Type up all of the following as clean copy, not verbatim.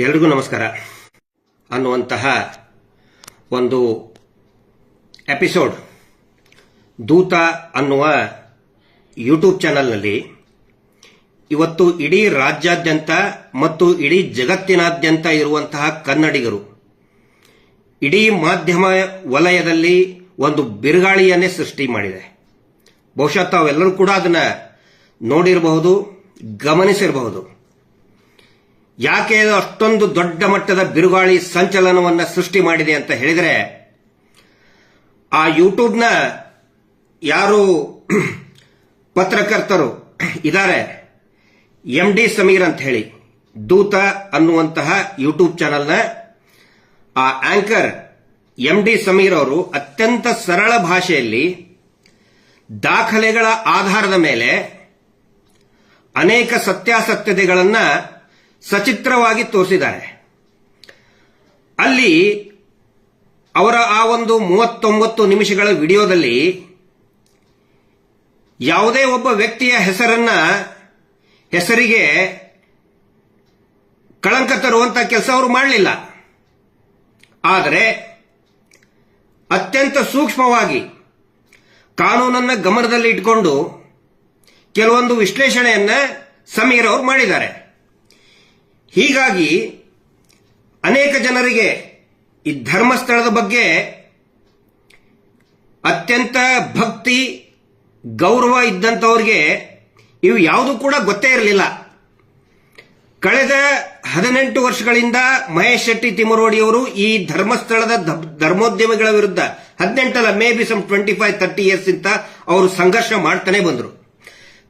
ಎಲ್ರಿಗೂ ನಮಸ್ಕಾರ ಅನ್ನುವಂತಹ ಒಂದು ಎಪಿಸೋಡ್ ದೂತ ಅನ್ನುವ ಯೂಟ್ಯೂಬ್ ಚಾನೆಲ್ನಲ್ಲಿ ಇವತ್ತು ಇಡೀ ರಾಜ್ಯಾದ್ಯಂತ ಮತ್ತು ಇಡೀ ಜಗತ್ತಿನಾದ್ಯಂತ ಇರುವಂತಹ ಕನ್ನಡಿಗರು ಇಡೀ ಮಾಧ್ಯಮ ವಲಯದಲ್ಲಿ ಒಂದು ಬಿರುಗಾಳಿಯನ್ನೇ ಸೃಷ್ಟಿ ಮಾಡಿದೆ. ಬಹುಶಃ ತಾವೆಲ್ಲರೂ ಕೂಡ ಅದನ್ನ ನೋಡಿರಬಹುದು, ಗಮನಿಸಿರಬಹುದು. ಯಾಕೆ ಅಷ್ಟೊಂದು ದೊಡ್ಡ ಮಟ್ಟದ ಬಿರುಗಾಳಿ ಸಂಚಲನವನ್ನ ಸೃಷ್ಟಿ ಮಾಡಿದೆ ಅಂತ ಹೇಳಿದರೆ, ಆ ಯೂಟ್ಯೂಬ್ನ ಯಾರು ಪತ್ರಕರ್ತರು ಇದ್ದಾರೆ, MD ಸಮೀರ್ ಅಂತ ಹೇಳಿ, ದೂತ ಅನ್ನುವಂತಹ ಯೂಟ್ಯೂಬ್ ಚಾನೆಲ್ನ ಆ ಆಂಕರ್ MD ಸಮೀರ್ ಅವರು ಅತ್ಯಂತ ಸರಳ ಭಾಷೆಯಲ್ಲಿ ದಾಖಲೆಗಳ ಆಧಾರದ ಮೇಲೆ ಅನೇಕ ಸತ್ಯಾಸತ್ಯತೆಗಳನ್ನ ಸಚಿತ್ರವಾಗಿ ತೋರಿಸಿದ್ದಾರೆ. ಅಲ್ಲಿ ಅವರ ಆ ಒಂದು 39 ನಿಮಿಷಗಳ ವಿಡಿಯೋದಲ್ಲಿ ಯಾವುದೇ ಒಬ್ಬ ವ್ಯಕ್ತಿಯ ಹೆಸರಿಗೆ ಕಳಂಕ ತರುವಂತ ಕೆಲಸ ಅವರು ಮಾಡಲಿಲ್ಲ. ಆದರೆ ಅತ್ಯಂತ ಸೂಕ್ಷ್ಮವಾಗಿ ಕಾನೂನನ್ನ ಗಮನದಲ್ಲಿ ಇಟ್ಕೊಂಡು ಕೆಲವೊಂದು ವಿಶ್ಲೇಷಣೆಯನ್ನ ಸಮೀರ್ ಅವರು ಮಾಡಿದ್ದಾರೆ. ಹೀಗಾಗಿ ಅನೇಕ ಜನರಿಗೆ ಈ ಧರ್ಮಸ್ಥಳದ ಬಗ್ಗೆ ಅತ್ಯಂತ ಭಕ್ತಿ ಗೌರವ ಇದ್ದಂಥವ್ರಿಗೆ ಇವು ಯಾವುದು ಕೂಡ ಗೊತ್ತೇ ಇರಲಿಲ್ಲ. ಕಳೆದ 18 ವರ್ಷಗಳಿಂದ ಮಹೇಶ್ ಶೆಟ್ಟಿ ತಿಮರೋಡಿಯವರು ಈ ಧರ್ಮಸ್ಥಳದ ಧರ್ಮೋದ್ಯಮಿಗಳ ವಿರುದ್ಧ 18 ಅಲ್ಲ, ಮೇ ಬಿ 25-30 ಇಯರ್ಸ್ ಇಂತ ಅವರು ಸಂಘರ್ಷ ಮಾಡ್ತಾನೆ ಬಂದರು.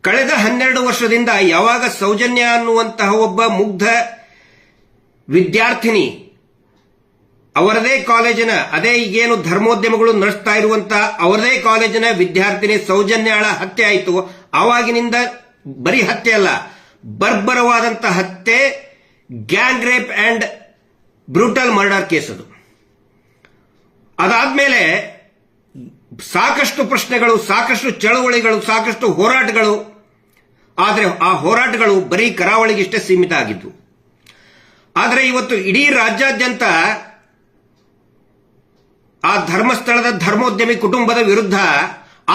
ಕಳೆದ 12 ವರ್ಷದಿಂದ ಯಾವಾಗ ಸೌಜನ್ಯ ಅನ್ನುವಂತಹ ಒಬ್ಬ ಮುಗ್ಧ ವಿದ್ಯಾರ್ಥಿನಿ ಅವರದೇ ಕಾಲೇಜಿನ, ಅದೇ ಈಗೇನು ಧರ್ಮೋದ್ಯಮಗಳು ನಡೆಸ್ತಾ ಇರುವಂತಹ ಅವರದೇ ಕಾಲೇಜಿನ ವಿದ್ಯಾರ್ಥಿನಿ ಸೌಜನ್ಯಾಳ ಹತ್ಯೆ ಆಯಿತು. ಆವಾಗಿನಿಂದ ಬರೀ ಹತ್ಯೆ ಅಲ್ಲ, ಬರ್ಬರವಾದಂತಹ ಹತ್ಯೆ, gang rape and brutal murder case ಅದು. ಅದಾದ್ಮೇಲೆ ಸಾಕಷ್ಟು ಪ್ರಶ್ನೆಗಳು, ಸಾಕಷ್ಟು ಚಳವಳಿಗಳು, ಸಾಕಷ್ಟು ಹೋರಾಟಗಳು. ಆದರೆ ಆ ಹೋರಾಟಗಳು ಬರೀ ಕರಾವಳಿಗಿಷ್ಟೇ ಸೀಮಿತ ಆಗಿದ್ವು. ಆದರೆ ಇವತ್ತು ಇಡೀ ರಾಜ್ಯಾದ್ಯಂತ ಆ ಧರ್ಮಸ್ಥಳದ ಧರ್ಮೋದ್ಯಮಿ ಕುಟುಂಬದ ವಿರುದ್ಧ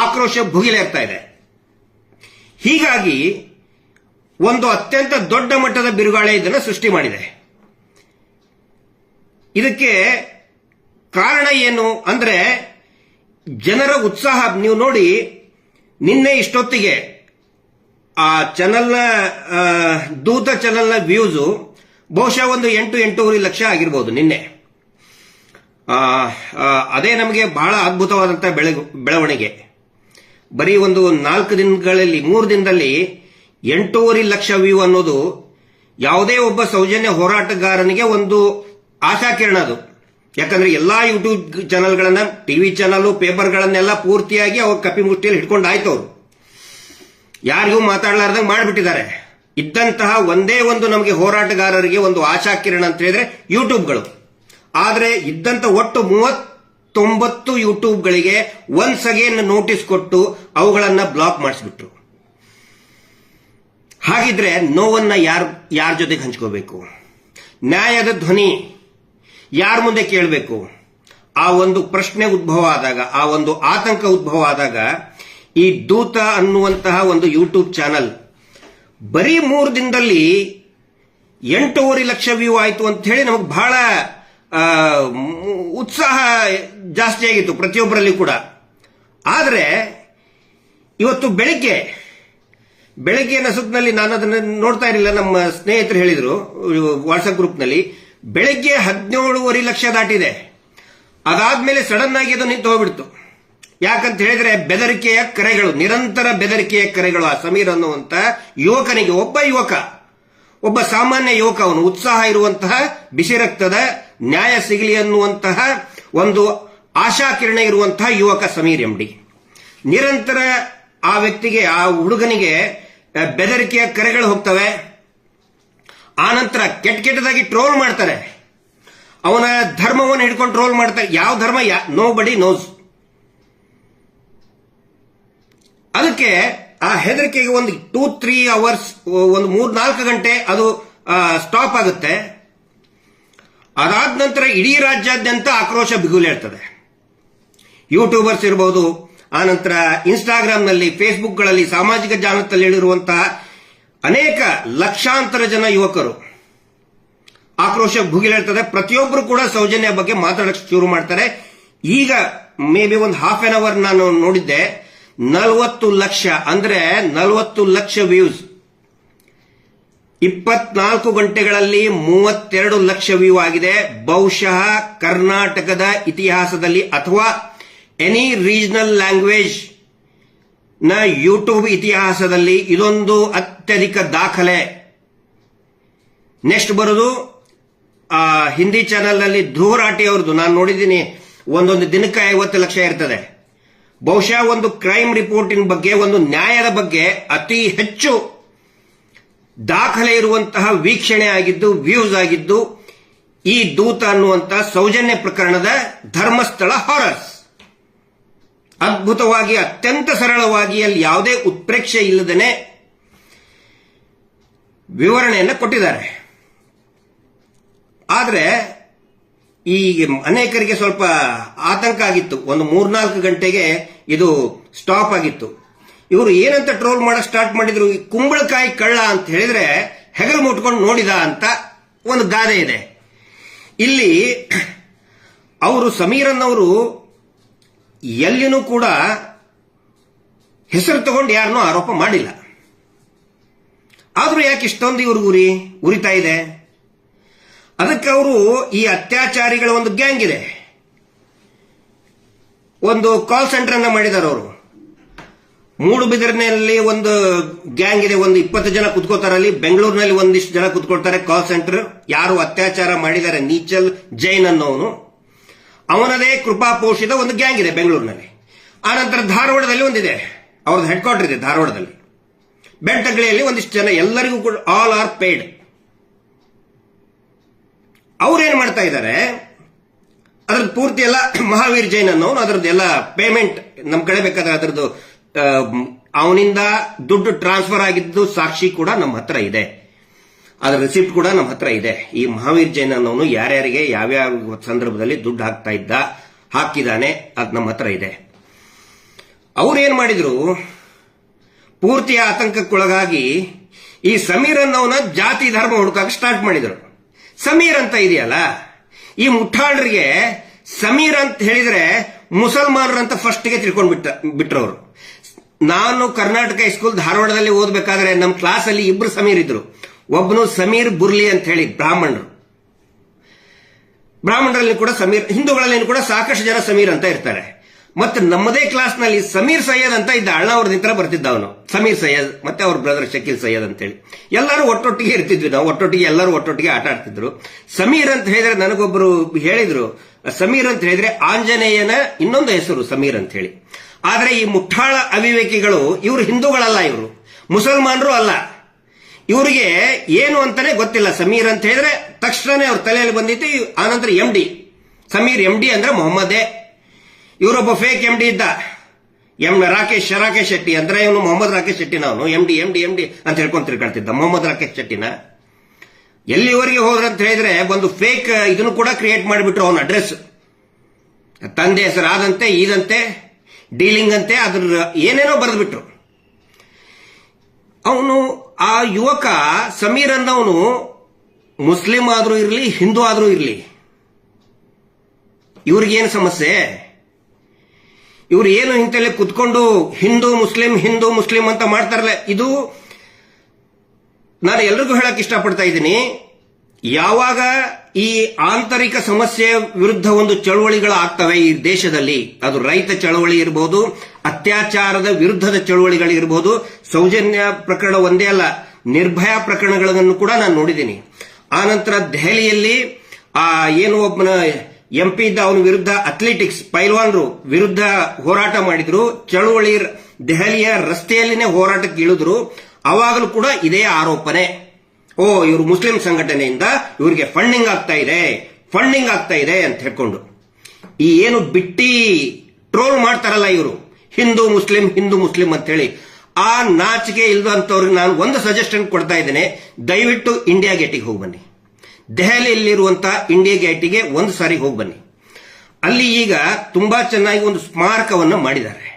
ಆಕ್ರೋಶ ಭುಗಿಲೇರ್ತಾ ಇದೆ. ಹೀಗಾಗಿ ಒಂದು ಅತ್ಯಂತ ದೊಡ್ಡ ಮಟ್ಟದ ಬಿರುಗಾಳಿ ಇದನ್ನು ಸೃಷ್ಟಿ ಮಾಡಿದೆ. ಇದಕ್ಕೆ ಕಾರಣ ಏನು ಅಂದ್ರೆ ಜನರ ಉತ್ಸಾಹ. ನೀವು ನೋಡಿ, ನಿನ್ನೆ ಇಷ್ಟೊತ್ತಿಗೆ ಆ ಚಾನೆಲ್ನ ದೂತ ಚಾನೆಲ್ನ ವ್ಯೂಸು ಬಹುಶಃ ಒಂದು 8-8.5 ಲಕ್ಷ ಆಗಿರ್ಬೋದು ನಿನ್ನೆ. ಅದೇ ನಮಗೆ ಬಹಳ ಅದ್ಭುತವಾದಂತಹ ಬೆಳವಣಿಗೆ. ಬರೀ ಒಂದು 4 ದಿನಗಳಲ್ಲಿ, 3 ದಿನದಲ್ಲಿ 8.5 ಲಕ್ಷ ವ್ಯೂ ಅನ್ನೋದು ಯಾವುದೇ ಒಬ್ಬ ಸೌಜನ್ಯ ಹೋರಾಟಗಾರನಿಗೆ ಒಂದು ಆಶಾಕಿರಣ ಅದು. ಯಾಕಂದ್ರೆ ಎಲ್ಲಾ ಯೂಟ್ಯೂಬ್ ಚಾನೆಲ್ಗಳನ್ನ, ಟಿವಿ ಚಾನಲ್, ಪೇಪರ್ಗಳನ್ನೆಲ್ಲ ಪೂರ್ತಿಯಾಗಿ ಅವ್ರ ಕಪಿ ಮುಷ್ಟಿಯಲ್ಲಿ ಹಿಡ್ಕೊಂಡು ಆಯ್ತು. ಅವರು ಯಾರಿಗೂ ಮಾತಾಡಲಾರ್ದಂಗೆ ಮಾಡಿಬಿಟ್ಟಿದ್ದಾರೆ. ಇದ್ದಂತಹ ಒಂದೇ ಒಂದು ನಮಗೆ ಹೋರಾಟಗಾರರಿಗೆ ಒಂದು ಆಶಾಕಿರಣ ಅಂತ ಹೇಳಿದ್ರೆ ಯೂಟ್ಯೂಬ್ಗಳು. ಆದರೆ ಇದ್ದಂತ ಒಟ್ಟು 39 ಯೂಟ್ಯೂಬ್ಗಳಿಗೆ ಒನ್ಸ್ ಅಗೇನ್ ನೋಟಿಸ್ ಕೊಟ್ಟು ಅವುಗಳನ್ನ ಬ್ಲಾಕ್ ಮಾಡಿಸ್ಬಿಟ್ರು. ಹಾಗಿದ್ರೆ ನೋವನ್ನ ಯಾರ ಜೊತೆಗೆ ಹಂಚ್ಕೋಬೇಕು? ನ್ಯಾಯದ ಧ್ವನಿ ಯಾರ ಮುಂದೆ ಕೇಳಬೇಕು? ಆ ಒಂದು ಪ್ರಶ್ನೆ ಉದ್ಭವ ಆದಾಗ, ಆ ಒಂದು ಆತಂಕ ಉದ್ಭವ ಆದಾಗ ಈ ದೂತ ಅನ್ನುವಂತಹ ಒಂದು ಯೂಟ್ಯೂಬ್ ಚಾನಲ್ ಬರೀ 3 ದಿನದಲ್ಲಿ 8.5 ಲಕ್ಷ ವ್ಯೂ ಆಯಿತು ಅಂತ ಹೇಳಿ ನಮಗೆ ಬಹಳ ಉತ್ಸಾಹ ಜಾಸ್ತಿ ಆಗಿತ್ತು ಪ್ರತಿಯೊಬ್ಬರಲ್ಲಿ ಕೂಡ. ಆದರೆ ಇವತ್ತು ಬೆಳಿಗ್ಗೆ ನಸುಕ್ನಲ್ಲಿ ನಾನು ಅದನ್ನ ನೋಡ್ತಾ ಇರಲಿಲ್ಲ, ನಮ್ಮ ಸ್ನೇಹಿತರು ಹೇಳಿದ್ರು ವಾಟ್ಸ್ಆಪ್ ಗ್ರೂಪ್ನಲ್ಲಿ, ಬೆಳಿಗ್ಗೆ 17.5 ಲಕ್ಷ ದಾಟಿದೆ. ಅದಾದ್ಮೇಲೆ ಸಡನ್ ಆಗಿ ಅದು ನಿಂತು ಹೋಗ್ಬಿಡ್ತು. ಯಾಕಂತ ಹೇಳಿದ್ರೆ ಬೆದರಿಕೆಯ ಕರೆಗಳು, ನಿರಂತರ ಬೆದರಿಕೆಯ ಕರೆಗಳು. ಆ ಸಮೀರ್ ಅನ್ನುವಂತ ಯುವಕನಿಗೆ, ಒಬ್ಬ ಸಾಮಾನ್ಯ ಯುವಕ, ಅವನು ಉತ್ಸಾಹ ಇರುವಂತಹ, ಬಿಸಿ ರಕ್ತದ, ನ್ಯಾಯ ಸಿಗಲಿ ಅನ್ನುವಂತಹ ಒಂದು ಆಶಾಕಿರಣ ಇರುವಂತಹ ಯುವಕ ಸಮೀರ್ MD. ನಿರಂತರ ಆ ವ್ಯಕ್ತಿಗೆ, ಆ ಹುಡುಗನಿಗೆ ಬೆದರಿಕೆಯ ಕರೆಗಳು ಹೋಗ್ತವೆ. ಆನಂತರ ಕೆಟ್ಟದಾಗಿ ಟ್ರೋಲ್ ಮಾಡ್ತಾರೆ. ಅವನ ಧರ್ಮವನ್ನು ಹಿಡ್ಕೊಂಡು ಟ್ರೋಲ್ ಮಾಡ್ತಾರೆ. ಯಾವ ಧರ್ಮ? ನೋ ಬಡಿ ನೋಸ್. ಅದಕ್ಕೆ ಆ ಹೆದರಿಕೆಗೆ ಒಂದು 2-3 ಅವರ್ಸ್, ಒಂದು 3-4 ಗಂಟೆ ಅದು ಸ್ಟಾಪ್ ಆಗುತ್ತೆ. ಅದಾದ ನಂತರ ಇಡೀ ರಾಜ್ಯಾದ್ಯಂತ ಆಕ್ರೋಶ ಬಿಗುಲೇಳ್ತದೆ. ಯೂಟ್ಯೂಬರ್ಸ್ ಇರಬಹುದು, ಆನಂತರ ಇನ್ಸ್ಟಾಗ್ರಾಂನಲ್ಲಿ, ಫೇಸ್ಬುಕ್ಗಳಲ್ಲಿ, ಸಾಮಾಜಿಕ ಜಾಲತಾಣದಲ್ಲಿರುವಂತಹ ಅನೇಕ ಲಕ್ಷಾಂತರ ಜನ ಯುವಕರು ಆಕ್ರೋಶ ಭುಗಿಲೇಳ್ತದೆ. ಪ್ರತಿಯೊಬ್ಬರು ಕೂಡ ಸೌಜನ್ಯ ಬಗ್ಗೆ ಮಾತಾಡಕ್ಕೆ ಶುರು ಮಾಡ್ತಾರೆ. ಈಗ ಮೇ ಬಿ ಒಂದು ಹಾಫ್ ಆನ್ ಅವರ್ ನಾನು ನೋಡಿದ್ದೆ, 40 ಲಕ್ಷ ಅಂದ್ರೆ 40 ಲಕ್ಷ ವ್ಯೂಸ್. 24 ಗಂಟೆಗಳಲ್ಲಿ 32 ಲಕ್ಷ ವ್ಯೂ ಆಗಿದೆ. ಬಹುಶಃ ಕರ್ನಾಟಕದ ಇತಿಹಾಸದಲ್ಲಿ ಅಥವಾ ಎನಿ ರೀಜನಲ್ ಲ್ಯಾಂಗ್ವೇಜ್ ನ ಯೂಟ್ಯೂಬ್ ಇತಿಹಾಸದಲ್ಲಿ ಇದೊಂದು ಅತ್ಯಧಿಕ ದಾಖಲೆ. ನೆಕ್ಸ್ಟ್ ಬರೋದು ಹಿಂದಿ ಚಾನೆಲ್ ನಲ್ಲಿ ಧ್ರುವ ರಾಠಿ ಅವ್ರದ್ದು ನಾನು ನೋಡಿದ್ದೀನಿ, ಒಂದೊಂದು ದಿನಕ್ಕೆ 50 ಲಕ್ಷ ಇರ್ತದೆ. ಬಹುಶಃ ಒಂದು ಕ್ರೈಮ್ ರಿಪೋರ್ಟಿನ ಬಗ್ಗೆ, ಒಂದು ನ್ಯಾಯದ ಬಗ್ಗೆ ಅತಿ ಹೆಚ್ಚು ದಾಖಲೆ ಇರುವಂತಹ ವೀಕ್ಷಣೆ ಆಗಿದ್ದು, ವ್ಯೂಸ್ ಆಗಿದ್ದು ಈ ದೂತ ಅನ್ನುವಂತ ಸೌಜನ್ಯ ಪ್ರಕರಣದ ಧರ್ಮಸ್ಥಳ ಹಾರರ್ಸ್. ಅದ್ಭುತವಾಗಿ, ಅತ್ಯಂತ ಸರಳವಾಗಿ, ಅಲ್ಲಿ ಯಾವುದೇ ಉತ್ಪ್ರೇಕ್ಷೆ ಇಲ್ಲದೇನೆ ವಿವರಣೆಯನ್ನು ಕೊಟ್ಟಿದ್ದಾರೆ. ಆದ್ರೆ ಈ ಅನೇಕರಿಗೆ ಸ್ವಲ್ಪ ಆತಂಕ ಆಗಿತ್ತು. ಒಂದು 3-4 ಗಂಟೆಗೆ ಇದು ಸ್ಟಾಪ್ ಆಗಿತ್ತು. ಇವರು ಏನಂತ ಟ್ರೋಲ್ ಮಾಡಕ್ ಸ್ಟಾರ್ಟ್ ಮಾಡಿದ್ರು, ಈ ಕುಂಬಳಕಾಯಿ ಕಳ್ಳ ಅಂತ ಹೇಳಿದ್ರೆ ಹೆಗಲು ಮುಟ್ಕೊಂಡು ನೋಡಿದ ಅಂತ ಒಂದು ಗಾದೆ ಇದೆ. ಇಲ್ಲಿ ಅವರು ಸಮೀರನ್ ಅವರು ಎಲ್ಲಿನೂ ಕೂಡ ಹೆಸರು ತಗೊಂಡು ಯಾರನ್ನೂ ಆರೋಪ ಮಾಡಿಲ್ಲ. ಆದ್ರೂ ಯಾಕೆ ಇಷ್ಟೊಂದು ಇವ್ರಿಗೆ ಉರಿತಾ ಇದೆ? ಅದಕ್ಕೆ ಅವರು ಈ ಅತ್ಯಾಚಾರಿಗಳ ಒಂದು ಗ್ಯಾಂಗ್ ಇದೆ, ಒಂದು ಕಾಲ್ ಸೆಂಟರ್ ಅನ್ನ ಮಾಡಿದ್ದಾರೆ ಅವರು. ಮೂಡುಬಿದಿರಿನಲ್ಲಿ ಒಂದು ಗ್ಯಾಂಗ್ ಇದೆ, ಒಂದು 20 ಜನ ಕುತ್ಕೋತಾರಲ್ಲಿ. ಬೆಂಗಳೂರಿನಲ್ಲಿ ಒಂದಿಷ್ಟು ಜನ ಕುತ್ಕೊಳ್ತಾರೆ ಕಾಲ್ ಸೆಂಟರ್. ಯಾರು ಅತ್ಯಾಚಾರ ಮಾಡಿದ್ದಾರೆ, ನೀಚಲ್ ಜೈನ್ ಅನ್ನೋನು, ಅವನದೇ ಕೃಪಾಪೋಷಿತ ಒಂದು ಗ್ಯಾಂಗ್ ಇದೆ ಬೆಂಗಳೂರಿನಲ್ಲಿ. ಆನಂತರ ಧಾರವಾಡದಲ್ಲಿ ಒಂದಿದೆ, ಅವ್ರದ್ದು ಹೆಡ್ ಕ್ವಾರ್ಟರ್ ಇದೆ ಧಾರವಾಡದಲ್ಲಿ. ಬೆಳ್ತಂಗಡಿಯಲ್ಲಿ ಒಂದಿಷ್ಟು ಜನ, ಎಲ್ಲರಿಗೂ ಕೂಡ ಆಲ್ ಆರ್ ಪೇಯ್ಡ್. ಅವ್ರೇನ್ ಮಾಡ್ತಾ ಇದ್ದಾರೆ, ಅದ್ರದ್ದು ಪೂರ್ತಿ ಎಲ್ಲ ಮಹಾವೀರ್ ಜೈನ್ ಅನ್ನೋನು ಅದರದ್ದೆಲ್ಲ ಪೇಮೆಂಟ್ ನಮ್ ಕಡೆ ಬೇಕಾದ್ರೆ ಅದರದ್ದು ಅವನಿಂದ ದುಡ್ಡು ಟ್ರಾನ್ಸ್ಫರ್ ಆಗಿದ್ದು ಸಾಕ್ಷಿ ಕೂಡ ನಮ್ಮ ಹತ್ರ ಇದೆ, ಅದರ ರಿಸಿಪ್ಟ್ ಕೂಡ ನಮ್ಮ ಹತ್ರ ಇದೆ. ಈ ಮಹಾವೀರ್ ಜೈನ್ ಅನ್ನೋನು ಯಾರ್ಯಾರಿಗೆ ಯಾವ್ಯಾವ ಸಂದರ್ಭದಲ್ಲಿ ದುಡ್ಡು ಹಾಕಿದಾನೆ ಅದು ನಮ್ಮ ಹತ್ರ ಇದೆ. ಅವ್ರೇನ್ ಮಾಡಿದ್ರು, ಪೂರ್ತಿ ಆತಂಕಕ್ಕೊಳಗಾಗಿ ಈ ಸಮೀರ್ ಅನ್ನೋನ ಜಾತಿ ಧರ್ಮ ಹುಡುಕಕ್ಕೆ ಸ್ಟಾರ್ಟ್ ಮಾಡಿದ್ರು. ಸಮೀರ್ ಅಂತ ಇದೆಯಲ್ಲ, ಈ ಮುಠಾಳರಿಗೆ ಸಮೀರ್ ಅಂತ ಹೇಳಿದ್ರೆ ಮುಸಲ್ಮಾನರಂತ ಫಸ್ಟ್ಗೆ ತಿಳ್ಕೊಂಡು ಬಿಟ್ರು ಅವರು. ನಾನು ಕರ್ನಾಟಕ ಹೈಸ್ಕೂಲ್ ಧಾರವಾಡದಲ್ಲಿ ಓದಬೇಕಾದ್ರೆ ನಮ್ಮ ಕ್ಲಾಸ್ ಅಲ್ಲಿ 2 ಸಮೀರ್ ಇದ್ರು. ಒಬ್ಬನು ಸಮೀರ್ ಬುರ್ಲಿ ಅಂತ ಹೇಳಿ ಬ್ರಾಹ್ಮಣರಲ್ಲಿ ಕೂಡ ಸಮೀರ್, ಹಿಂದೂಗಳಲ್ಲಿ ಕೂಡ ಸಾಕಷ್ಟು ಜನ ಸಮೀರ್ ಅಂತ ಇರ್ತಾರೆ. ಮತ್ತೆ ನಮ್ಮದೇ ಕ್ಲಾಸ್ ನಲ್ಲಿ ಸಮೀರ್ ಸೈಯದ್ ಅಂತ ಇದ್ದ, ಅಣ್ಣವ್ರ ನಿಂತರ ಬರ್ತಿದ್ದ ಅವನು. ಸಮೀರ್ ಸೈಯದ್ ಮತ್ತೆ ಅವ್ರ ಬ್ರದರ್ ಶಕೀಲ್ ಸೈಯದ್ ಅಂತ ಹೇಳಿ ಎಲ್ಲರೂ ಒಟ್ಟೊಟ್ಟಿಗೆ ಇರ್ತಿದ್ವಿ ನಾವು. ಎಲ್ಲರೂ ಒಟ್ಟೊಟ್ಟಿಗೆ ಆಟ ಆಡ್ತಿದ್ರು. ಸಮೀರ್ ಅಂತ ಹೇಳಿದ್ರೆ ನನಗೊಬ್ಬರು ಹೇಳಿದ್ರು, ಸಮೀರ್ ಅಂತ ಹೇಳಿದ್ರೆ ಆಂಜನೇಯನ ಇನ್ನೊಂದು ಹೆಸರು ಸಮೀರ್ ಅಂತ ಹೇಳಿ. ಆದ್ರೆ ಈ ಮುಠಾಳ ಅವಿವೇಕಿಗಳು, ಇವರು ಹಿಂದೂಗಳಲ್ಲ, ಇವರು ಮುಸಲ್ಮಾನರು ಅಲ್ಲ, ಇವರಿಗೆ ಏನು ಅಂತಾನೆ ಗೊತ್ತಿಲ್ಲ. ಸಮೀರ್ ಅಂತ ಹೇಳಿದ್ರೆ ತಕ್ಷಣನೇ ಅವ್ರ ತಲೆಯಲ್ಲಿ ಬಂದಿತ್ತು. ಆನಂತರ MD ಸಮೀರ್, MD ಅಂದ್ರೆ ಮೊಹಮ್ಮದೇ. ಇವರೊಬ್ಬ ಫೇಕ್ MD ಇದ್ದ, ರಾಕೇಶ್ ಶೆಟ್ಟಿ ಅಂದ್ರೆ ಇವನು ಮೊಹಮ್ಮದ್ ರಾಕೇಶ್ ಶೆಟ್ಟಿನ. ಅವನು MD ಅಂತ ಹೇಳ್ಕೊಂಡು ತಿರ್ಕೊಳ್ತಿದ್ದ, ಮೊಹಮ್ಮದ್ ರಾಕೇಶ್ ಶೆಟ್ಟಿನ. ಎಲ್ಲಿವರೆಗೆ ಹೋದ್ರಂತ ಹೇಳಿದ್ರೆ ಒಂದು ಫೇಕ್ ಇದನ್ನು ಕೂಡ ಕ್ರಿಯೇಟ್ ಮಾಡಿಬಿಟ್ರು. ಅವನ ಅಡ್ರೆಸ್, ತಂದೆ ಹೆಸರಾದಂತೆ, ಇದಂತೆ, ಡೀಲಿಂಗ್ ಅಂತೆ, ಅದ್ರ ಏನೇನೋ ಬರೆದ್ಬಿಟ್ರು. ಅವನು ಆ ಯುವಕ ಸಮೀರ್ ಅನ್ನವನು ಮುಸ್ಲಿಂ ಆದ್ರೂ ಇರಲಿ, ಹಿಂದೂ ಆದ್ರೂ ಇರಲಿ, ಇವ್ರಿಗೇನು ಸಮಸ್ಯೆ? ಇವ್ರು ಏನು ಇಂತಲ್ಲಿ ಕುತ್ಕೊಂಡು ಹಿಂದೂ ಮುಸ್ಲಿಂ ಅಂತ ಮಾಡ್ತಾರಲ್ಲ, ಇದು ನಾನು ಎಲ್ರಿಗೂ ಹೇಳಕ್ ಇಷ್ಟಪಡ್ತಾ ಇದ್ದೀನಿ. ಯಾವಾಗ ಈ ಆಂತರಿಕ ಸಮಸ್ಯೆಯ ವಿರುದ್ಧ ಒಂದು ಚಳವಳಿಗಳು ಆಗ್ತವೆ ಈ ದೇಶದಲ್ಲಿ, ಅದು ರೈತ ಚಳವಳಿ ಇರಬಹುದು, ಅತ್ಯಾಚಾರದ ವಿರುದ್ಧದ ಚಳವಳಿಗಳು ಇರಬಹುದು. ಸೌಜನ್ಯ ಪ್ರಕರಣ ಒಂದೇ ಅಲ್ಲ, ನಿರ್ಭಯ ಪ್ರಕರಣಗಳನ್ನು ಕೂಡ ನಾನು ನೋಡಿದ್ದೀನಿ. ಆನಂತರ ದೆಹಲಿಯಲ್ಲಿ ಏನು ಒಬ್ಬನ MP ಇದ್ದ, ಅವನ ವಿರುದ್ಧ ಅಥ್ಲೆಟಿಕ್ಸ್ ಪೈಲ್ವಾನ್ರು ವಿರುದ್ಧ ಹೋರಾಟ ಮಾಡಿದ್ರು. ಚಳವಳಿ ದೆಹಲಿಯ ರಸ್ತೆಯಲ್ಲಿನೇ ಹೋರಾಟಕ್ಕೆ ಇಳಿದ್ರು. ಅವಾಗಲೂ ಕೂಡ ಇದೇ ಆರೋಪನೆ, ಇವರು ಮುಸ್ಲಿಂ ಸಂಘಟನೆಯಿಂದ ಇವರಿಗೆ ಫಂಡಿಂಗ್ ಆಗ್ತಾ ಇದೆ ಅಂತ ಹೇಳ್ಕೊಂಡು. ಈ ಏನು ಬಿಟ್ಟಿ ಟ್ರೋಲ್ ಮಾಡ್ತಾರಲ್ಲ ಇವರು, ಹಿಂದೂ ಮುಸ್ಲಿಂ ಅಂತ ಹೇಳಿ, ಆ ನಾಚಿಕೆ ಇಲ್ದಂತವ್ರಿಗೆ ನಾನು ಒಂದು ಸಜೆಷನ್ ಕೊಡ್ತಾ ಇದ್ದೇನೆ. ದಯವಿಟ್ಟು ಇಂಡಿಯಾ ಗೇಟಿಗೆ ಹೋಗಿ ಬನ್ನಿ. ದೆಹಲಿಯಲ್ಲಿರುವಂತಹ ಇಂಡಿಯಾ ಗೇಟಿಗೆ ಒಂದು ಸಾರಿ ಹೋಗಿ ಬನ್ನಿ. ಅಲ್ಲಿ ಈಗ ತುಂಬಾ ಚೆನ್ನಾಗಿ ಒಂದು ಸ್ಮಾರಕವನ್ನು ಮಾಡಿದ್ದಾರೆ.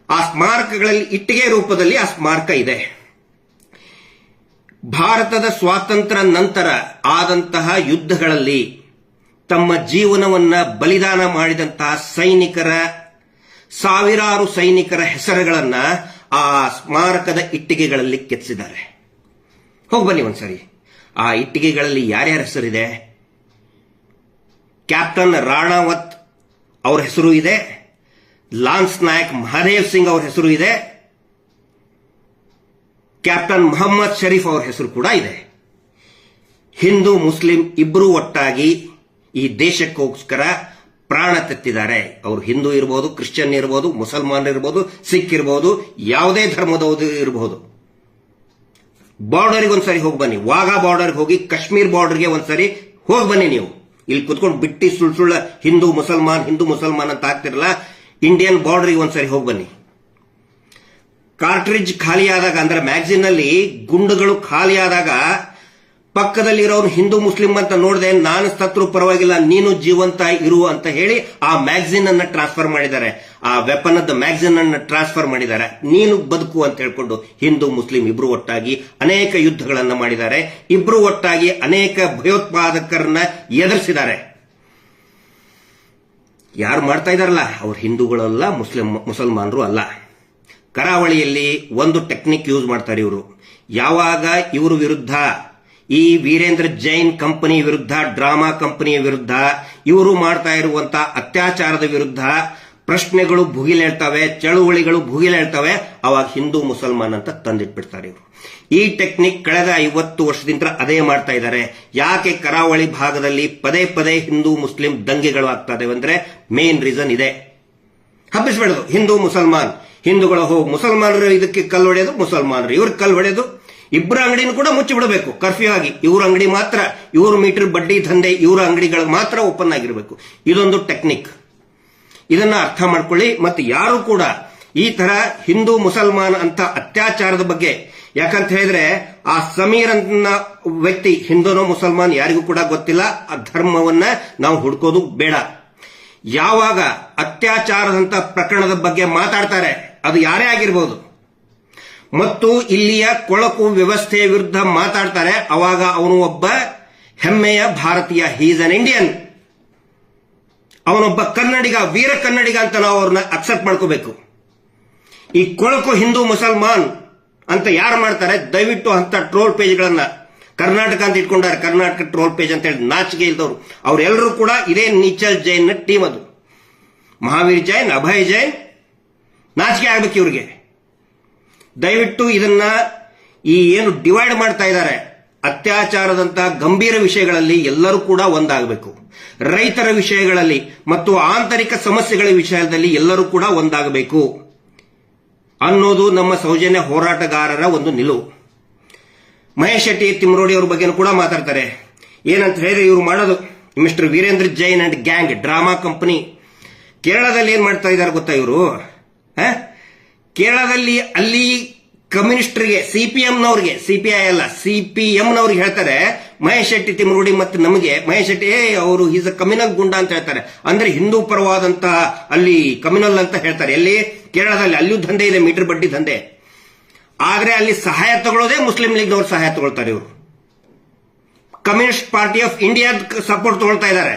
ಆ ಸ್ಮಾರಕಗಳಲ್ಲಿ ಇಟ್ಟಿಗೆ ರೂಪದಲ್ಲಿ ಆ ಸ್ಮಾರಕ ಇದೆ. ಭಾರತದ ಸ್ವಾತಂತ್ರ್ಯ ನಂತರ ಆದಂತಹ ಯುದ್ಧಗಳಲ್ಲಿ ತಮ್ಮ ಜೀವನವನ್ನ ಬಲಿದಾನ ಮಾಡಿದಂತಹ ಸಾವಿರಾರು ಸೈನಿಕರ ಹೆಸರುಗಳನ್ನ ಆ ಸ್ಮಾರಕದ ಇಟ್ಟಿಗೆಗಳಲ್ಲಿ ಕೆತ್ತಿಸಿದ್ದಾರೆ. ಹೋಗಿ ಬನ್ನಿ ಒಂದ್ಸರಿ. ಆ ಇಟ್ಟಿಗೆಗಳಲ್ಲಿ ಯಾರ್ಯಾರ ಹೆಸರಿದೆ? ಕ್ಯಾಪ್ಟನ್ ರಾಣಾವತ್ ಅವರ ಹೆಸರು ಇದೆ, ಲಾನ್ಸ್ ನಾಯಕ್ ಮಹಾದೇವ್ ಸಿಂಗ್ ಅವರ ಹೆಸರು ಇದೆ, ಕ್ಯಾಪ್ಟನ್ ಮೊಹಮ್ಮದ್ ಶರೀಫ್ ಅವರ ಹೆಸರು ಕೂಡ ಇದೆ. ಹಿಂದೂ ಮುಸ್ಲಿಂ ಇಬ್ಬರೂ ಒಟ್ಟಾಗಿ ಈ ದೇಶಕ್ಕೋಸ್ಕರ ಪ್ರಾಣ ತೆತ್ತಿದ್ದಾರೆ. ಅವರು ಹಿಂದೂ ಇರಬಹುದು, ಕ್ರಿಶ್ಚಿಯನ್ ಇರಬಹುದು, ಮುಸಲ್ಮಾನ್ ಇರಬಹುದು, ಸಿಖ್ ಇರಬಹುದು, ಯಾವುದೇ ಧರ್ಮದವರು ಇರಬಹುದು. ಬಾರ್ಡರ್ಗೆ ಒಂದ್ಸರಿ ಹೋಗಿ ಬನ್ನಿ. ವಾಘಾ ಬಾರ್ಡರ್ಗೆ ಹೋಗಿ, ಕಾಶ್ಮೀರ್ ಬಾರ್ಡರ್ಗೆ ಒಂದ್ಸರಿ ಹೋಗಿ ಬನ್ನಿ. ನೀವು ಇಲ್ಲಿ ಕುತ್ಕೊಂಡು ಬಿಟ್ಟಿ ಸುಳ್ಳ ಹಿಂದೂ ಮುಸಲ್ಮಾನ್ ಅಂತ ಆಗ್ತಿರಲ್ಲ, ಇಂಡಿಯನ್ ಬಾರ್ಡರ್ಗೆ ಒಂದ್ಸರಿ ಹೋಗಿ ಬನ್ನಿ. ಕಾರ್ಟ್ರಿಡ್ಜ್ ಖಾಲಿ ಆದಾಗ, ಅಂದ್ರೆ ಮ್ಯಾಗಝಿನ್ ನಲ್ಲಿ ಗುಂಡುಗಳು ಖಾಲಿ ಆದಾಗ ಪಕ್ಕದಲ್ಲಿರೋನು ಹಿಂದೂ ಮುಸ್ಲಿಂ ಅಂತ ನೋಡದೆ, ನಾನು ಸತ್ರು ಪರವಾಗಿಲ್ಲ, ನೀನು ಜೀವಂತ ಇರು ಅಂತ ಹೇಳಿ ಆ ಮ್ಯಾಗಝಿನ್ ಅನ್ನ ಟ್ರಾನ್ಸ್ಫರ್ ಮಾಡಿದ್ದಾರೆ. ಆ ವೆಪನ್ ಮ್ಯಾಗಝಿನ್ ಅನ್ನ ಟ್ರಾನ್ಸ್ಫರ್ ಮಾಡಿದ್ದಾರೆ. ನೀನು ಬದುಕು ಅಂತ ಹೇಳ್ಕೊಂಡು ಹಿಂದೂ ಮುಸ್ಲಿಂ ಇಬ್ರು ಒಟ್ಟಾಗಿ ಅನೇಕ ಯುದ್ಧಗಳನ್ನ ಮಾಡಿದ್ದಾರೆ. ಇಬ್ರು ಒಟ್ಟಾಗಿ ಅನೇಕ ಭಯೋತ್ಪಾದಕರನ್ನ ಎದುರಿಸಿದ್ದಾರೆ. ಯಾರು ಮಾಡ್ತಾ ಇದಾರಲ್ಲ ಅವ್ರು ಹಿಂದೂಗಳಲ್ಲ, ಮುಸಲ್ಮಾನರು ಅಲ್ಲ. ಕರಾವಳಿಯಲ್ಲಿ ಒಂದು ಟೆಕ್ನಿಕ್ ಯೂಸ್ ಮಾಡ್ತಾರೆ ಇವರು. ಯಾವಾಗ ಇವರು ವಿರುದ್ಧ, ಈ ವೀರೇಂದ್ರ ಜೈನ್ ಕಂಪನಿ ವಿರುದ್ಧ, ಡ್ರಾಮಾ ಕಂಪನಿಯ ವಿರುದ್ಧ, ಇವರು ಮಾಡ್ತಾ ಇರುವಂತಹ ಅತ್ಯಾಚಾರದ ವಿರುದ್ಧ ಪ್ರಶ್ನೆಗಳು ಭುಗಿಲೇಳ್ತವೆ, ಚಳುವಳಿಗಳು ಭುಗಿಲೇಳ್ತವೆ, ಅವಾಗ ಹಿಂದೂ ಮುಸಲ್ಮಾನ್ ಅಂತ ತಂದಿಟ್ಬಿಡ್ತಾರೆ ಇವರು. ಈ ಟೆಕ್ನಿಕ್ ಕಳೆದ 50 ವರ್ಷದಿಂದ ಅದೇ ಮಾಡ್ತಾ ಇದ್ದಾರೆ. ಯಾಕೆ ಕರಾವಳಿ ಭಾಗದಲ್ಲಿ ಪದೇ ಪದೇ ಹಿಂದೂ ಮುಸ್ಲಿಂ ದಂಗೆಗಳು ಆಗ್ತಾ ಇದಾವೆ ಅಂದ್ರೆ ಮೇನ್ ರೀಸನ್ ಇದೆ. ಹಬ್ಬಿಸ್ಬಿಡೋದು ಹಿಂದೂ ಮುಸಲ್ಮಾನ್, ಹಿಂದೂಗಳು ಹೋಗಿ ಮುಸಲ್ಮಾನರು ಇದಕ್ಕೆ ಕಲ್ಲು ಹೊಡೆಯೋದು, ಮುಸಲ್ಮಾನರು ಇವ್ರಿಗೆ ಕಲ್ಲು ಹೊಡೆಯೋದು. ಇಬ್ಬರ ಅಂಗಡಿನೂ ಕೂಡ ಮುಚ್ಚಿ ಬಿಡಬೇಕು ಕರ್ಫ್ಯೂ ಆಗಿ. ಇವ್ರ ಅಂಗಡಿ ಮಾತ್ರ, ಇವ್ರ ಮೀಟರ್ ಬಡ್ಡಿ ದಂಧೆ ಇವ್ರ ಅಂಗಡಿಗಳು ಮಾತ್ರ ಓಪನ್ ಆಗಿರಬೇಕು. ಇದೊಂದು ಟೆಕ್ನಿಕ್. ಇದನ್ನ ಅರ್ಥ ಮಾಡ್ಕೊಳ್ಳಿ. ಮತ್ತೆ ಯಾರು ಕೂಡ ಈ ತರ ಹಿಂದೂ ಮುಸಲ್ಮಾನ್ ಅಂತ ಅತ್ಯಾಚಾರದ ಬಗ್ಗೆ, ಯಾಕಂತ ಹೇಳಿದ್ರೆ ಆ ಸಮೀರ್ ಅನ್ನ ವ್ಯಕ್ತಿ ಹಿಂದೂನೋ ಮುಸಲ್ಮಾನ್ ಯಾರಿಗೂ ಕೂಡ ಗೊತ್ತಿಲ್ಲ. ಆ ಧರ್ಮವನ್ನ ನಾವು ಹುಡ್ಕೋದು ಬೇಡ. ಯಾವಾಗ ಅತ್ಯಾಚಾರದಂತ ಪ್ರಕರಣದ ಬಗ್ಗೆ ಮಾತಾಡ್ತಾರೆ, ಅದು ಯಾರೇ ಆಗಿರ್ಬೋದು, ಮತ್ತು ಇಲ್ಲಿಯ ಕೊಳಕು ವ್ಯವಸ್ಥೆಯ ವಿರುದ್ಧ ಮಾತಾಡ್ತಾರೆ, ಅವಾಗ ಅವನು ಒಬ್ಬ ಹೆಮ್ಮೆಯ ಭಾರತೀಯ, ಹೀಸ್ ಅನ್ ಇಂಡಿಯನ್, ಅವನೊಬ್ಬ ಕನ್ನಡಿಗ, ವೀರ ಕನ್ನಡಿಗ ಅಂತ ನಾವು ಅವ್ರನ್ನ ಅಕ್ಸೆಪ್ಟ್ ಮಾಡ್ಕೋಬೇಕು. ಈ ಕೊಳಕು ಹಿಂದೂ ಮುಸಲ್ಮಾನ್ ಅಂತ ಯಾರು ಮಾಡ್ತಾರೆ, ದಯವಿಟ್ಟು ಅಂತ ಟ್ರೋಲ್ ಪೇಜ್ಗಳನ್ನ ಕರ್ನಾಟಕ ಅಂತ ಇಟ್ಕೊಂಡಾರೆ, ಕರ್ನಾಟಕ ಟ್ರೋಲ್ ಪೇಜ್ ಅಂತ ಹೇಳಿ ನಾಚಿಕೆ ಇಲ್ದವರು ಅವರೆಲ್ಲರೂ ಕೂಡ ಇದೇ ನಿಚಲ್ ಜೈನ್ ನ ಟೀಮ್. ಅದು ಮಹಾವೀರ್ ಜೈನ್, ಅಭಯ್ ಜೈನ್, ನಾಚಿಕೆ ಆಗ್ಬೇಕು ಇವ್ರಿಗೆ. ದಯವಿಟ್ಟು ಇದನ್ನ ಈ ಏನು ಡಿವೈಡ್ ಮಾಡ್ತಾ ಇದ್ದಾರೆ, ಅತ್ಯಾಚಾರದಂತಹ ಗಂಭೀರ ವಿಷಯಗಳಲ್ಲಿ ಎಲ್ಲರೂ ಕೂಡ ಒಂದಾಗಬೇಕು. ರೈತರ ವಿಷಯಗಳಲ್ಲಿ ಮತ್ತು ಆಂತರಿಕ ಸಮಸ್ಯೆಗಳ ವಿಷಯದಲ್ಲಿ ಎಲ್ಲರೂ ಕೂಡ ಒಂದಾಗಬೇಕು ಅನ್ನೋದು ನಮ್ಮ ಸೌಜನ್ಯ ಹೋರಾಟಗಾರರ ಒಂದು ನಿಲುವು. ಮಹೇಶ್ ಶೆಟ್ಟಿ ತಿಮ್ರೋಡಿ ಅವ್ರ ಬಗ್ಗೆ ಕೂಡ ಮಾತಾಡ್ತಾರೆ. ಏನಂತ ಹೇಳಿದ್ರೆ ಇವರು ಮಾಡೋದು mister Veerendra Jain and gang drama company. ಕೇರಳದಲ್ಲಿ ಏನ್ ಮಾಡ್ತಾ ಇದ್ದಾರೆ ಗೊತ್ತಾ ಇವರು? ಕೇರಳದಲ್ಲಿ ಅಲ್ಲಿ ಕಮ್ಯುನಿಸ್ಟರಿಗೆ, ಸಿಪಿಎಂನವ್ರಿಗೆ, ಸಿಪಿಐ ಅಲ್ಲ ಸಿಪಿಎಂನವ್ರಿಗೆ ಹೇಳ್ತಾರೆ ಮಹೇಶ್ ಶೆಟ್ಟಿ ತಿಮ್ರೋಡಿ ಮತ್ತು ನಮಗೆ ಮಹೇಶ್ ಶೆಟ್ಟಿ ಅವರು ಈಸ್ ಅ ಕಮ್ಯುನಲ್ ಗುಂಡ ಅಂತ ಹೇಳ್ತಾರೆ. ಅಂದ್ರೆ ಹಿಂದೂ ಪರವಾದಂತಹ ಅಲ್ಲಿ ಕಮ್ಯುನಲ್ ಅಂತ ಹೇಳ್ತಾರೆ. ಎಲ್ಲಿ? ಕೇರಳದಲ್ಲಿ. ಅಲ್ಲಿಯೂ ದಂಧೆ ಇದೆ, ಮೀಟರ್ ಬಡ್ಡಿ ದಂಧೆ. ಆದ್ರೆ ಅಲ್ಲಿ ಸಹಾಯ ತಗೊಳ್ಳೋದೇ ಮುಸ್ಲಿಂ ಲೀಗ್ನವರು ಸಹಾಯ ತಗೊಳ್ತಾರೆ. ಇವರು communist party of India support ತಗೊಳ್ತಾ ಇದ್ದಾರೆ.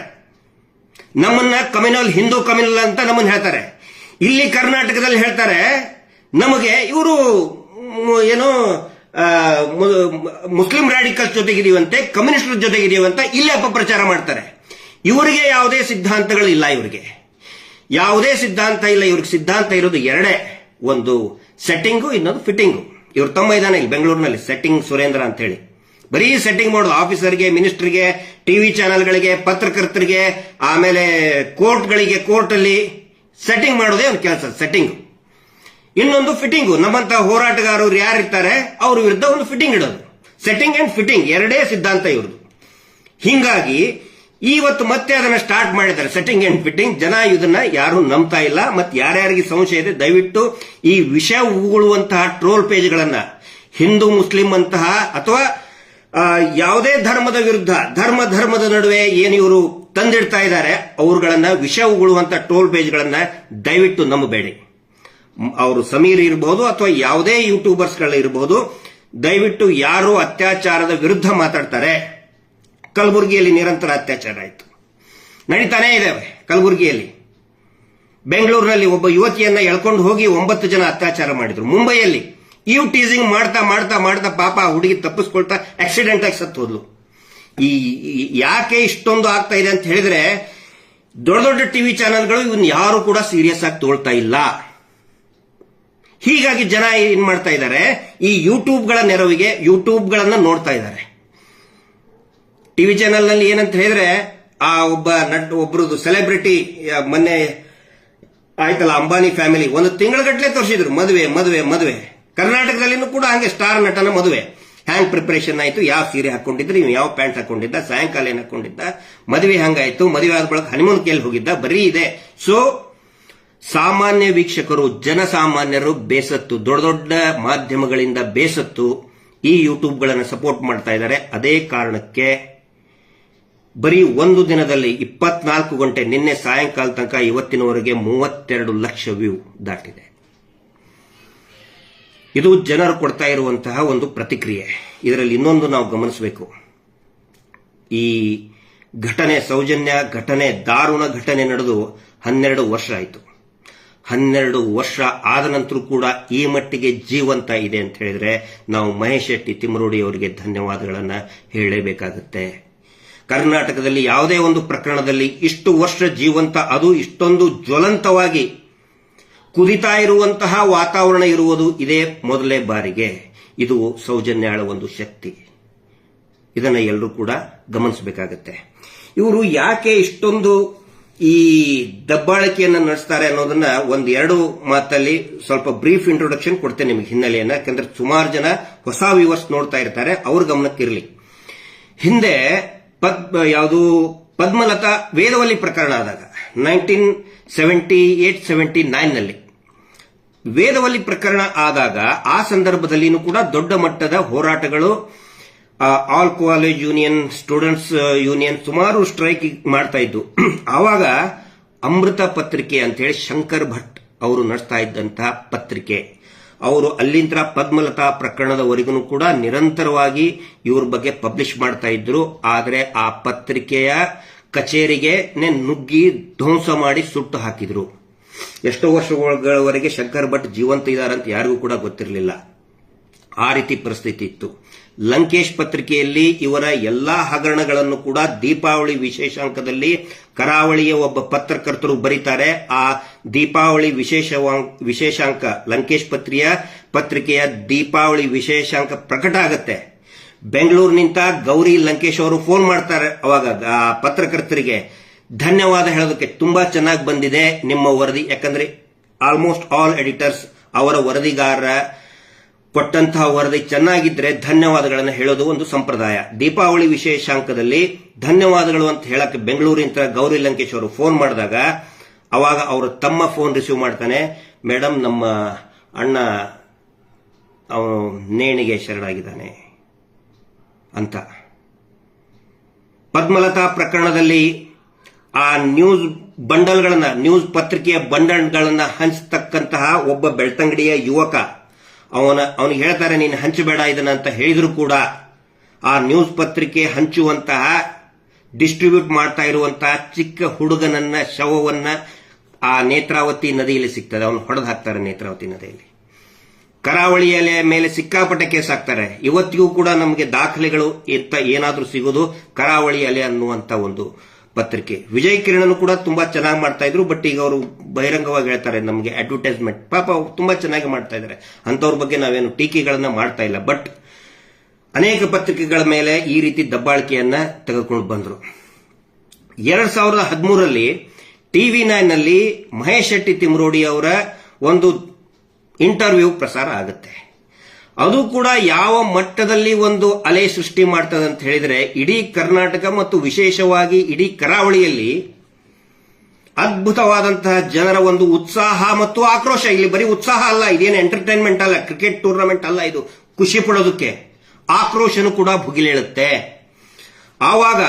ನಮ್ಮನ್ನ ಕಮ್ಯುನಲ್, ಹಿಂದೂ ಕಮ್ಯುನಲ್ ಅಂತ ನಮ್ಮನ್ನ ಹೇಳ್ತಾರೆ. ಇಲ್ಲಿ ಕರ್ನಾಟಕದಲ್ಲಿ ಹೇಳ್ತಾರೆ ನಮಗೆ ಇವರು ಏನೋ ಮುಸ್ಲಿಂ ರಾಡಿಕಲ್ಸ್ ಜೊತೆಗಿದೀವಂತೆ, ಕಮ್ಯುನಿಸ್ಟರ ಜೊತೆಗಿದೀವಂತ ಇಲ್ಲಿ ಅಪಪ್ರಚಾರ ಮಾಡ್ತಾರೆ. ಇವರಿಗೆ ಯಾವುದೇ ಸಿದ್ಧಾಂತಗಳಿಲ್ಲ. ಇವರಿಗೆ ಯಾವುದೇ ಸಿದ್ಧಾಂತ ಇಲ್ಲ. ಇವ್ರಿಗೆ ಸಿದ್ಧಾಂತ ಇರೋದು ಎರಡೇ, ಒಂದು ಸೆಟ್ಟಿಂಗು, ಇನ್ನೊಂದು ಫಿಟ್ಟಿಂಗು. ಇವ್ರ ತಮ್ಮ ಇದ್ದಾನೆ ಇಲ್ಲಿ ಬೆಂಗಳೂರಿನಲ್ಲಿ, ಸೆಟ್ಟಿಂಗ್ ಸುರೇಂದ್ರ ಅಂತ ಹೇಳಿ. ಬರೀ ಸೆಟ್ಟಿಂಗ್ ಮಾಡೋದು. ಆಫೀಸರ್ಗೆ, ಮಿನಿಸ್ಟರ್ಗೆ, ಟಿವಿ ಚಾನೆಲ್ಗಳಿಗೆ, ಪತ್ರಕರ್ತರಿಗೆ, ಆಮೇಲೆ ಕೋರ್ಟ್ಗಳಿಗೆ, ಕೋರ್ಟ್ ಅಲ್ಲಿ ಸೆಟ್ಟಿಂಗ್ ಮಾಡೋದೇ ಒಂದು ಕೆಲಸ, ಸೆಟ್ಟಿಂಗ್. ಇನ್ನೊಂದು ಫಿಟ್ಟಿಂಗು. ನಮ್ಮಂತ ಹೋರಾಟಗಾರರು ಯಾರಿರ್ತಾರೆ ಅವ್ರ ವಿರುದ್ಧ ಒಂದು ಫಿಟ್ಟಿಂಗ್ ಇಡೋದು. ಸೆಟ್ಟಿಂಗ್ ಅಂಡ್ ಫಿಟ್ಟಿಂಗ್ ಎರಡೇ ಸಿದ್ಧಾಂತ ಇವ್ರದ್ದು. ಹಿಂಗಾಗಿ ಇವತ್ತು ಮತ್ತೆ ಅದನ್ನ ಸ್ಟಾರ್ಟ್ ಮಾಡಿದ್ದಾರೆ, ಸೆಟ್ಟಿಂಗ್ ಅಂಡ್ ಫಿಟ್ಟಿಂಗ್. ಜನ ಇದನ್ನ ಯಾರು ನಂಬ್ತಾ ಇಲ್ಲ. ಮತ್ತೆ ಯಾರ್ಯಾರಿಗೆ ಸಂಶಯ ಇದೆ ದಯವಿಟ್ಟು ಈ ವಿಷಯ ಉಗುಳುವಂತಹ ಟ್ರೋಲ್ ಪೇಜ್ಗಳನ್ನ, ಹಿಂದೂ ಮುಸ್ಲಿಂ ಅಂತಹ ಅಥವಾ ಯಾವುದೇ ಧರ್ಮದ ವಿರುದ್ಧ ಧರ್ಮದ ನಡುವೆ ಏನು ಇವರು ತಂದಿಡ್ತಾ ಇದ್ದಾರೆ ಅವರುಗಳನ್ನ ವಿಷ ಉಗುಳುವಂತ ಟೋಲ್ ಪೇಜ್ಗಳನ್ನ ದಯವಿಟ್ಟು ನಂಬಬೇಡಿ. ಅವರು ಸಮೀರ್ ಇರಬಹುದು ಅಥವಾ ಯಾವುದೇ ಯೂಟ್ಯೂಬರ್ಸ್ಗಳ ಇರಬಹುದು, ದಯವಿಟ್ಟು ಯಾರು ಅತ್ಯಾಚಾರದ ವಿರುದ್ಧ ಮಾತಾಡ್ತಾರೆ. ಕಲಬುರಗಿಯಲ್ಲಿ ನಿರಂತರ ಅತ್ಯಾಚಾರ ಆಯಿತು, ನಡೀತಾನೇ ಇದಾವೆ. ಕಲಬುರಗಿಯಲ್ಲಿ, ಬೆಂಗಳೂರಿನಲ್ಲಿ ಒಬ್ಬ ಯುವತಿಯನ್ನ ಎಳ್ಕೊಂಡು ಹೋಗಿ 9 ಜನ ಅತ್ಯಾಚಾರ ಮಾಡಿದ್ರು. ಮುಂಬೈಯಲ್ಲಿ ಇವ್ ಟೀಸಿಂಗ್ ಮಾಡ್ತಾ ಪಾಪ ಹುಡುಗಿ ತಪ್ಪಿಸ್ಕೊಳ್ತಾ ಆಕ್ಸಿಡೆಂಟ್ ಆಗಿ ಸತ್ತು ಹೋದ್ಲು. ಯಾಕೆ ಇಷ್ಟೊಂದು ಆಗ್ತಾ ಇದೆ ಅಂತ ಹೇಳಿದ್ರೆ, ದೊಡ್ಡ ಟಿವಿ ಚಾನೆಲ್ಗಳು ಇವನ್ ಯಾರು ಕೂಡ ಸೀರಿಯಸ್ ಆಗಿ ತಗೊಳ್ತಾ ಇಲ್ಲ. ಹೀಗಾಗಿ ಜನ ಏನ್ ಮಾಡ್ತಾ ಇದ್ದಾರೆ, ಈ ಯೂಟ್ಯೂಬ್ಗಳ ನೆರವಿಗೆ ಯೂಟ್ಯೂಬ್ಗಳನ್ನ ನೋಡ್ತಾ ಇದ್ದಾರೆ. ಟಿವಿ ಚಾನೆಲ್ ನಲ್ಲಿ ಏನಂತ ಹೇಳಿದ್ರೆ, ಆ ಒಬ್ಬರದು ಸೆಲೆಬ್ರಿಟಿ ಮೊನ್ನೆ ಆಯ್ತಲ್ಲ, ಅಂಬಾನಿ ಫ್ಯಾಮಿಲಿ 1 ತಿಂಗಳಗಟ್ಟಲೆ ತೋರಿಸಿದ್ರು ಮದುವೆ. ಕರ್ನಾಟಕದಲ್ಲಿನೂ ಕೂಡ ಹಂಗೆ ಸ್ಟಾರ್ ನಟನ ಮದುವೆ. ಹ್ಯಾಂಗ್ ಪ್ರಿಪರೇಷನ್ ಆಯ್ತು, ಯಾವ ಸೀರೆ ಹಾಕೊಂಡಿದ್ರೆ, ಇವ್ ಯಾವ ಪ್ಯಾಂಟ್ ಹಾಕೊಂಡಿದ್ದ, ಸಾಯಂಕಾಲ ಏನ್ ಹಾಕೊಂಡಿದ್ದ, ಮದುವೆ ಹಂಗಾಯ್ತು, ಮದುವೆ ಆದ ಬಳಿಕ ಹನಿಮೂನ್ ಕೇಳಿ ಹೋಗಿದ್ದ, ಬರೀ ಇದೆ. ಸೊ ಸಾಮಾನ್ಯ ವೀಕ್ಷಕರು, ಜನಸಾಮಾನ್ಯರು ಬೇಸತ್ತು, ದೊಡ್ಡ ಮಾಧ್ಯಮಗಳಿಂದ ಬೇಸತ್ತು ಈ ಯೂಟ್ಯೂಬ್ಗಳನ್ನು ಸಪೋರ್ಟ್ ಮಾಡ್ತಾ ಇದ್ದಾರೆ. ಅದೇ ಕಾರಣಕ್ಕೆ ಬರೀ ಒಂದು ದಿನದಲ್ಲಿ 24 ಗಂಟೆ, ನಿನ್ನೆ ಸಾಯಂಕಾಲ ತನಕ ಇವತ್ತಿನವರೆಗೆ 32 ಲಕ್ಷ ವ್ಯೂ ದಾಟಿದೆ. ಇದು ಜನರು ಕೊಡ್ತಾ ಇರುವಂತಹ ಒಂದು ಪ್ರತಿಕ್ರಿಯೆ. ಇದರಲ್ಲಿ ಇನ್ನೊಂದು ನಾವು ಗಮನಿಸಬೇಕು, ಈ ಘಟನೆ, ಸೌಜನ್ಯ ಘಟನೆ, ದಾರುಣ ಘಟನೆ ನಡೆದು 12 ವರ್ಷ ಆಯಿತು. 12 ವರ್ಷ ಆದ ನಂತರ ಕೂಡ ಈ ಮಟ್ಟಿಗೆ ಜೀವಂತ ಇದೆ ಅಂತ ಹೇಳಿದ್ರೆ ನಾವು ಮಹೇಶ್ ಶೆಟ್ಟಿ ತಿಮ್ಮರೋಡಿ ಅವರಿಗೆ ಧನ್ಯವಾದಗಳನ್ನ ಹೇಳಲೇಬೇಕಾಗುತ್ತೆ. ಕರ್ನಾಟಕದಲ್ಲಿ ಯಾವುದೇ ಒಂದು ಪ್ರಕರಣದಲ್ಲಿ ಇಷ್ಟು ವರ್ಷ ಜೀವಂತ, ಅದು ಇಷ್ಟೊಂದು ಜ್ವಲಂತವಾಗಿ ಕುದಿತಾ ಇರುವಂತಹ ವಾತಾವರಣ ಇರುವುದು ಇದೇ ಮೊದಲೇ ಬಾರಿಗೆ. ಇದು ಸೌಜನ್ಯಾಳ ಒಂದು ಶಕ್ತಿ. ಇದನ್ನ ಎಲ್ಲರೂ ಕೂಡ ಗಮನಿಸಬೇಕಾಗತ್ತೆ. ಇವರು ಯಾಕೆ ಇಷ್ಟೊಂದು ಈ ದಬ್ಬಾಳಿಕೆಯನ್ನು ನಡೆಸ್ತಾರೆ ಅನ್ನೋದನ್ನ 1-2 ಮಾತಲ್ಲಿ ಸ್ವಲ್ಪ ಬ್ರೀಫ್ ಇಂಟ್ರೊಡಕ್ಷನ್ ಕೊಡ್ತೇನೆ ನಿಮಗೆ, ಹಿನ್ನೆಲೆಯನ್ನ. ಯಾಕಂದ್ರೆ ಸುಮಾರು ಜನ ಹೊಸ ವ್ಯೂವರ್ಸ್ ನೋಡ್ತಾ ಇರ್ತಾರೆ, ಅವ್ರ ಗಮನಕ್ಕಿರಲಿ. ಹಿಂದೆ ಪದ್ಮಲತಾ ವೇದವಲ್ಲಿ ಪ್ರಕರಣ ಆದಾಗ 1978-79 ನಲ್ಲಿ ವೇದವಲ್ಲಿ ಪ್ರಕರಣ ಆದಾಗ ಆ ಸಂದರ್ಭದಲ್ಲಿನೂ ಕೂಡ ದೊಡ್ಡ ಮಟ್ಟದ ಹೋರಾಟಗಳು, all college union, students union ಸುಮಾರು ಸ್ಟ್ರೈಕ್ ಮಾಡ್ತಾ ಇದ್ದು. ಆವಾಗ ಅಮೃತ ಪತ್ರಿಕೆ ಅಂತ ಹೇಳಿ ಶಂಕರ್ ಭಟ್ ಅವರು ನಡೆಸ್ತಾ ಇದ್ದಂತಹ ಪತ್ರಿಕೆ, ಅವರು ಅಲ್ಲಿಂದ ಪದ್ಮಲತಾ ಪ್ರಕರಣದವರೆಗೂ ಕೂಡ ನಿರಂತರವಾಗಿ ಇವ್ರ ಬಗ್ಗೆ ಪಬ್ಲಿಷ್ ಮಾಡ್ತಾ ಇದ್ರು. ಆದರೆ ಆ ಪತ್ರಿಕೆಯ ಕಚೇರಿಗೆ ನುಗ್ಗಿ ಧ್ವಂಸ ಮಾಡಿ ಸುಟ್ಟು ಹಾಕಿದ್ರು. ಎಷ್ಟೋ ವರ್ಷಗಳವರೆಗೆ ಶಂಕರ್ ಭಟ್ ಜೀವಂತ ಇದ್ದಾರಂತ ಯಾರಿಗೂ ಕೂಡ ಗೊತ್ತಿರಲಿಲ್ಲ. ಆ ರೀತಿ ಪರಿಸ್ಥಿತಿ ಇತ್ತು. ಲಂಕೇಶ್ ಪತ್ರಿಕೆಯಲ್ಲಿ ಇವರ ಎಲ್ಲಾ ಹಗರಣಗಳನ್ನು ಕೂಡ ದೀಪಾವಳಿ ವಿಶೇಷಾಂಕದಲ್ಲಿ ಕರಾವಳಿಯ ಒಬ್ಬ ಪತ್ರಕರ್ತರು ಬರೀತಾರೆ. ಆ ದೀಪಾವಳಿ ವಿಶೇಷಾಂಕ ಲಂಕೇಶ್ ಪತ್ರಿಕೆಯ ದೀಪಾವಳಿ ವಿಶೇಷಾಂಕ ಪ್ರಕಟ ಆಗತ್ತೆ. ಬೆಂಗಳೂರಿನಿಂದ ಗೌರಿ ಲಂಕೇಶ್ ಅವರು ಫೋನ್ ಮಾಡ್ತಾರೆ ಅವಾಗ ಆ ಪತ್ರಕರ್ತರಿಗೆ, ಧನ್ಯವಾದ ಹೇಳೋದಕ್ಕೆ, ತುಂಬಾ ಚೆನ್ನಾಗಿ ಬಂದಿದೆ ನಿಮ್ಮ ವರದಿ. ಯಾಕಂದ್ರೆ ಆಲ್ಮೋಸ್ಟ್ ಆಲ್ ಎಡಿಟರ್ಸ್ ಅವರ ವರದಿಗಾರರ ಕೊಟ್ಟಂತಹ ವರದಿ ಚೆನ್ನಾಗಿದ್ರೆ ಧನ್ಯವಾದಗಳನ್ನು ಹೇಳೋದು ಒಂದು ಸಂಪ್ರದಾಯ. ದೀಪಾವಳಿ ವಿಶೇಷಾಂಕದಲ್ಲಿ ಧನ್ಯವಾದಗಳು ಅಂತ ಹೇಳಕ್ಕೆ ಬೆಂಗಳೂರಿನ ಗೌರಿ ಲಂಕೇಶ್ ಅವರು ಫೋನ್ ಮಾಡಿದಾಗ ಅವಾಗ ಅವರು ತಮ್ಮ ಫೋನ್ ರಿಸೀವ್ ಮಾಡ್ತಾನೆ, ಮೇಡಮ್ ನಮ್ಮ ಅಣ್ಣ ಅವನು ನೇಣಿಗೆ ಶರಣಾಗಿದ್ದಾನೆ ಅಂತ. ಪದ್ಮಲತಾ ಪ್ರಕರಣದಲ್ಲಿ ಆ ನ್ಯೂಸ್ ಪತ್ರಿಕೆಯ ಬಂಡಲ್ಗಳನ್ನ ಹಂಚತಕ್ಕಂತಹ ಒಬ್ಬ ಬೆಳ್ತಂಗಡಿಯ ಯುವಕ, ಅವನಿಗೆ ಹೇಳ್ತಾರೆ ನೀನು ಹಂಚಬೇಡ ಇದನ್ನ ಅಂತ ಹೇಳಿದ್ರು ಕೂಡ ಆ ನ್ಯೂಸ್ ಪತ್ರಿಕೆ ಹಂಚುವಂತಹ, ಡಿಸ್ಟ್ರಿಬ್ಯೂಟ್ ಮಾಡ್ತಾ ಇರುವಂತಹ ಚಿಕ್ಕ ಹುಡುಗನನ್ನ ಶವವನ್ನ ಆ ನೇತ್ರಾವತಿ ನದಿಯಲ್ಲಿ ಸಿಗ್ತದೆ. ಅವನು ಹೊಡೆದು ಹಾಕ್ತಾರೆ ನೇತ್ರಾವತಿ ನದಿಯಲ್ಲಿ. ಕರಾವಳಿಯ ಮೇಲೆ ಸಿಕ್ಕಾಪಟ್ಟೆ ಕೇಸ್ ಹಾಕ್ತಾರೆ. ಇವತ್ತಿಗೂ ಕೂಡ ನಮಗೆ ದಾಖಲೆಗಳು ಏನಾದ್ರೂ ಸಿಗೋದು ಕರಾವಳಿ ಅಲೆ ಅನ್ನುವಂತ ಒಂದು ಪತ್ರಿಕೆ. ವಿಜಯ್ ಕಿರಣ್ ಕೂಡ ತುಂಬಾ ಚೆನ್ನಾಗಿ ಮಾಡ್ತಾ ಇದ್ರು. ಬಟ್ ಈಗ ಅವರು ಬಹಿರಂಗವಾಗಿ ಹೇಳ್ತಾರೆ ನಮಗೆ ಅಡ್ವರ್ಟೈಸ್ಮೆಂಟ್, ಪಾಪ ತುಂಬಾ ಚೆನ್ನಾಗಿ ಮಾಡ್ತಾ ಇದ್ದಾರೆ, ಅಂತವ್ರ ಬಗ್ಗೆ ನಾವೇನು ಟೀಕೆಗಳನ್ನ ಮಾಡ್ತಾ ಇಲ್ಲ. ಬಟ್ ಅನೇಕ ಪತ್ರಿಕೆಗಳ ಮೇಲೆ ಈ ರೀತಿ ದಬ್ಬಾಳಿಕೆಯನ್ನ ತೆಗೆದುಕೊಂಡು ಬಂದ್ರು. 2013ರಲ್ಲಿ TV9 ನಲ್ಲಿ ಮಹೇಶ್ ಶೆಟ್ಟಿ ತಿಮ್ಮರೋಡಿ ಅವರ ಒಂದು ಇಂಟರ್ವ್ಯೂ ಪ್ರಸಾರ ಆಗುತ್ತೆ. ಅದು ಕೂಡ ಯಾವ ಮಟ್ಟದಲ್ಲಿ ಒಂದು ಅಲೆ ಸೃಷ್ಟಿ ಮಾಡ್ತದೆ ಅಂತ ಹೇಳಿದ್ರೆ, ಇಡೀ ಕರ್ನಾಟಕ ಮತ್ತು ವಿಶೇಷವಾಗಿ ಇಡೀ ಕರಾವಳಿಯಲ್ಲಿ ಅದ್ಭುತವಾದಂತಹ ಜನರ ಒಂದು ಉತ್ಸಾಹ ಮತ್ತು ಆಕ್ರೋಶ. ಇಲ್ಲಿ ಬರೀ ಉತ್ಸಾಹ ಅಲ್ಲ, ಇದೇನು ಎಂಟರ್ಟೈನ್ಮೆಂಟ್ ಅಲ್ಲ, ಕ್ರಿಕೆಟ್ ಟೂರ್ನಮೆಂಟ್ ಅಲ್ಲ, ಇದು ಖುಷಿ ಪಡೋದಕ್ಕೆ ಆಕ್ರೋಶನು ಕೂಡ ಭುಗಿಲೇಳುತ್ತೆ. ಆವಾಗ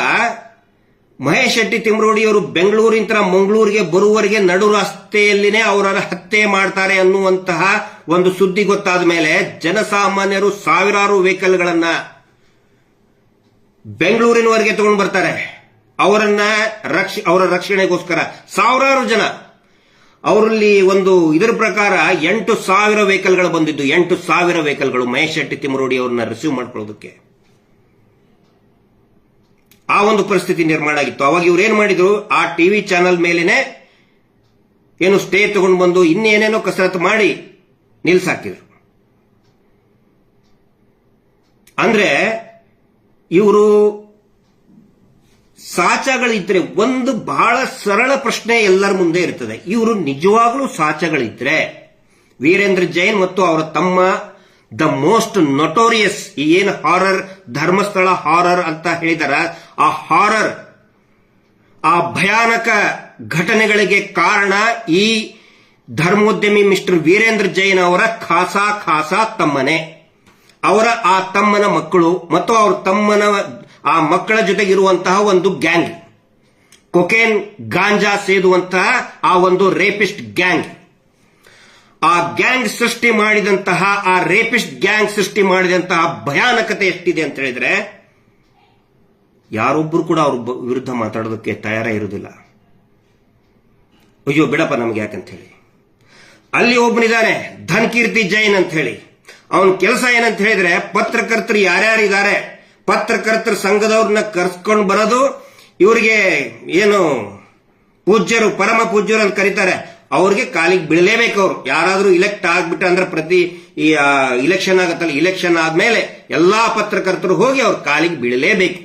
ಮಹೇಶ್ ಶೆಟ್ಟಿ ತಿಮ್ರೋಡಿಯವರು ಬೆಂಗಳೂರಿನ ಮಂಗಳೂರಿಗೆ ಬರುವವರೆಗೆ ನಡು ರಸ್ತೆಯಲ್ಲಿನೇ ಅವರ ಹತ್ಯೆ ಮಾಡ್ತಾರೆ ಅನ್ನುವಂತಹ ಒಂದು ಸುದ್ದಿ ಗೊತ್ತಾದ ಮೇಲೆ ಜನಸಾಮಾನ್ಯರು ಸಾವಿರಾರು ವೆಹಿಕಲ್ಗಳನ್ನ ಬೆಂಗಳೂರಿನವರೆಗೆ ತಗೊಂಡು ಬರ್ತಾರೆ. ಅವರ ರಕ್ಷಣೆಗೋಸ್ಕರ ಸಾವಿರಾರು ಜನ. ಅವರಲ್ಲಿ ಒಂದು ಇದರ ಪ್ರಕಾರ 8,000 ವೆಹಿಕಲ್ಗಳು ಬಂದಿದ್ದು, 8,000 ವೆಹಿಕಲ್ಗಳು ಮಹೇಶ್ ಶೆಟ್ಟಿ ತಿಮ್ರೋಡಿ ಅವ್ರನ್ನ ರಿಸೀವ್ ಮಾಡ್ಕೊಳ್ಳೋದಕ್ಕೆ. ಆ ಒಂದು ಪರಿಸ್ಥಿತಿ ನಿರ್ಮಾಣ ಆಗಿತ್ತು. ಅವಾಗ ಇವ್ರು ಏನ್ ಮಾಡಿದ್ರು, ಆ ಟಿವಿ ಚಾನೆಲ್ ಮೇಲೇನೆ ಏನು ಸ್ಟೇ ತಗೊಂಡು ಬಂದು ಇನ್ನೇನೇನೋ ಕಸರತ್ತು ಮಾಡಿ ನಿಲ್ಸಾಕಿದ್ರು. ಅಂದ್ರೆ ಇವರು ಸಾಚಗಳಿದ್ರೆ ಒಂದು ಬಹಳ ಸರಳ ಪ್ರಶ್ನೆ ಎಲ್ಲರ ಮುಂದೆ ಇರ್ತದೆ. ಇವರು ನಿಜವಾಗ್ಲೂ ಸಾಚಗಳಿದ್ರೆ ವೀರೇಂದ್ರ ಜೈನ್ ಮತ್ತು ಅವರ ತಮ್ಮ ದ ಮೋಸ್ಟ್ ನೊಟೋರಿಯಸ್ ಏನು ಹಾರರ್ ಧರ್ಮಸ್ಥಳ ಹಾರರ್ ಅಂತ ಹೇಳಿದಾರ, ಆ ಹಾರರ್ ಆ ಭಯಾನಕ ಘಟನೆಗಳಿಗೆ ಕಾರಣ ಈ ಧರ್ಮೋದ್ಯಮಿ ಮಿಸ್ಟರ್ ವೀರೇಂದ್ರ ಜೈನ್ ಅವರ ಖಾಸಾ ತಮ್ಮನೇ. ಅವರ ಆ ತಮ್ಮನ ಮಕ್ಕಳು ಮತ್ತು ಅವರ ತಮ್ಮನ ಆ ಮಕ್ಕಳ ಜೊತೆಗಿರುವಂತಹ ಒಂದು ಗ್ಯಾಂಗ್, ಕೊಕೇನ್ ಗಾಂಜಾ ಸೇದುವಂತಹ ಆ ಒಂದು ರೇಪಿಸ್ಟ್ ಗ್ಯಾಂಗ್. ಆ ಗ್ಯಾಂಗ್ ಸೃಷ್ಟಿ ಮಾಡಿದಂತಹ ಆ ರೇಪಿಸ್ಟ್ ಗ್ಯಾಂಗ್ ಸೃಷ್ಟಿ ಮಾಡಿದಂತಹ ಭಯಾನಕತೆ ಎಷ್ಟಿದೆ ಅಂತ ಹೇಳಿದ್ರೆ ಯಾರೊಬ್ಬರು ಕೂಡ ಅವ್ರ ವಿರುದ್ಧ ಮಾತಾಡೋದಕ್ಕೆ ತಯಾರ ಇರುವುದಿಲ್ಲ. ಅಯ್ಯೋ ಬಿಡಪ್ಪ ನಮ್ಗೆ ಯಾಕಂತ ಹೇಳಿ. ಅಲ್ಲಿ ಒಬ್ಬನಿದ್ದಾನೆ ಧನ್ಕೀರ್ತಿ ಜೈನ್ ಅಂತ ಹೇಳಿ. ಅವನ ಕೆಲಸ ಏನಂತ ಹೇಳಿದ್ರೆ ಪತ್ರಕರ್ತರು ಯಾರ್ಯಾರಿದ್ದಾರೆ ಪತ್ರಕರ್ತರ ಸಂಘದವ್ರನ್ನ ಕರ್ಸ್ಕೊಂಡು ಬರೋದು, ಇವರಿಗೆ ಏನು ಪೂಜ್ಯರು ಪರಮ ಪೂಜ್ಯರು ಅಂತ ಕರೀತಾರೆ, ಅವ್ರಿಗೆ ಕಾಲಿಗೆ ಬೀಳಲೇಬೇಕು. ಅವರು ಯಾರಾದ್ರೂ ಇಲೆಕ್ಟ್ ಆಗ್ಬಿಟ್ಟ ಅಂದ್ರೆ ಪ್ರತಿ ಇಲೆಕ್ಷನ್ ಆಗತ್ತಲ್ಲ, ಇಲೆಕ್ಷನ್ ಆದ್ಮೇಲೆ ಎಲ್ಲಾ ಪತ್ರಕರ್ತರು ಹೋಗಿ ಅವ್ರ ಕಾಲಿಗೆ ಬೀಳಲೇಬೇಕು.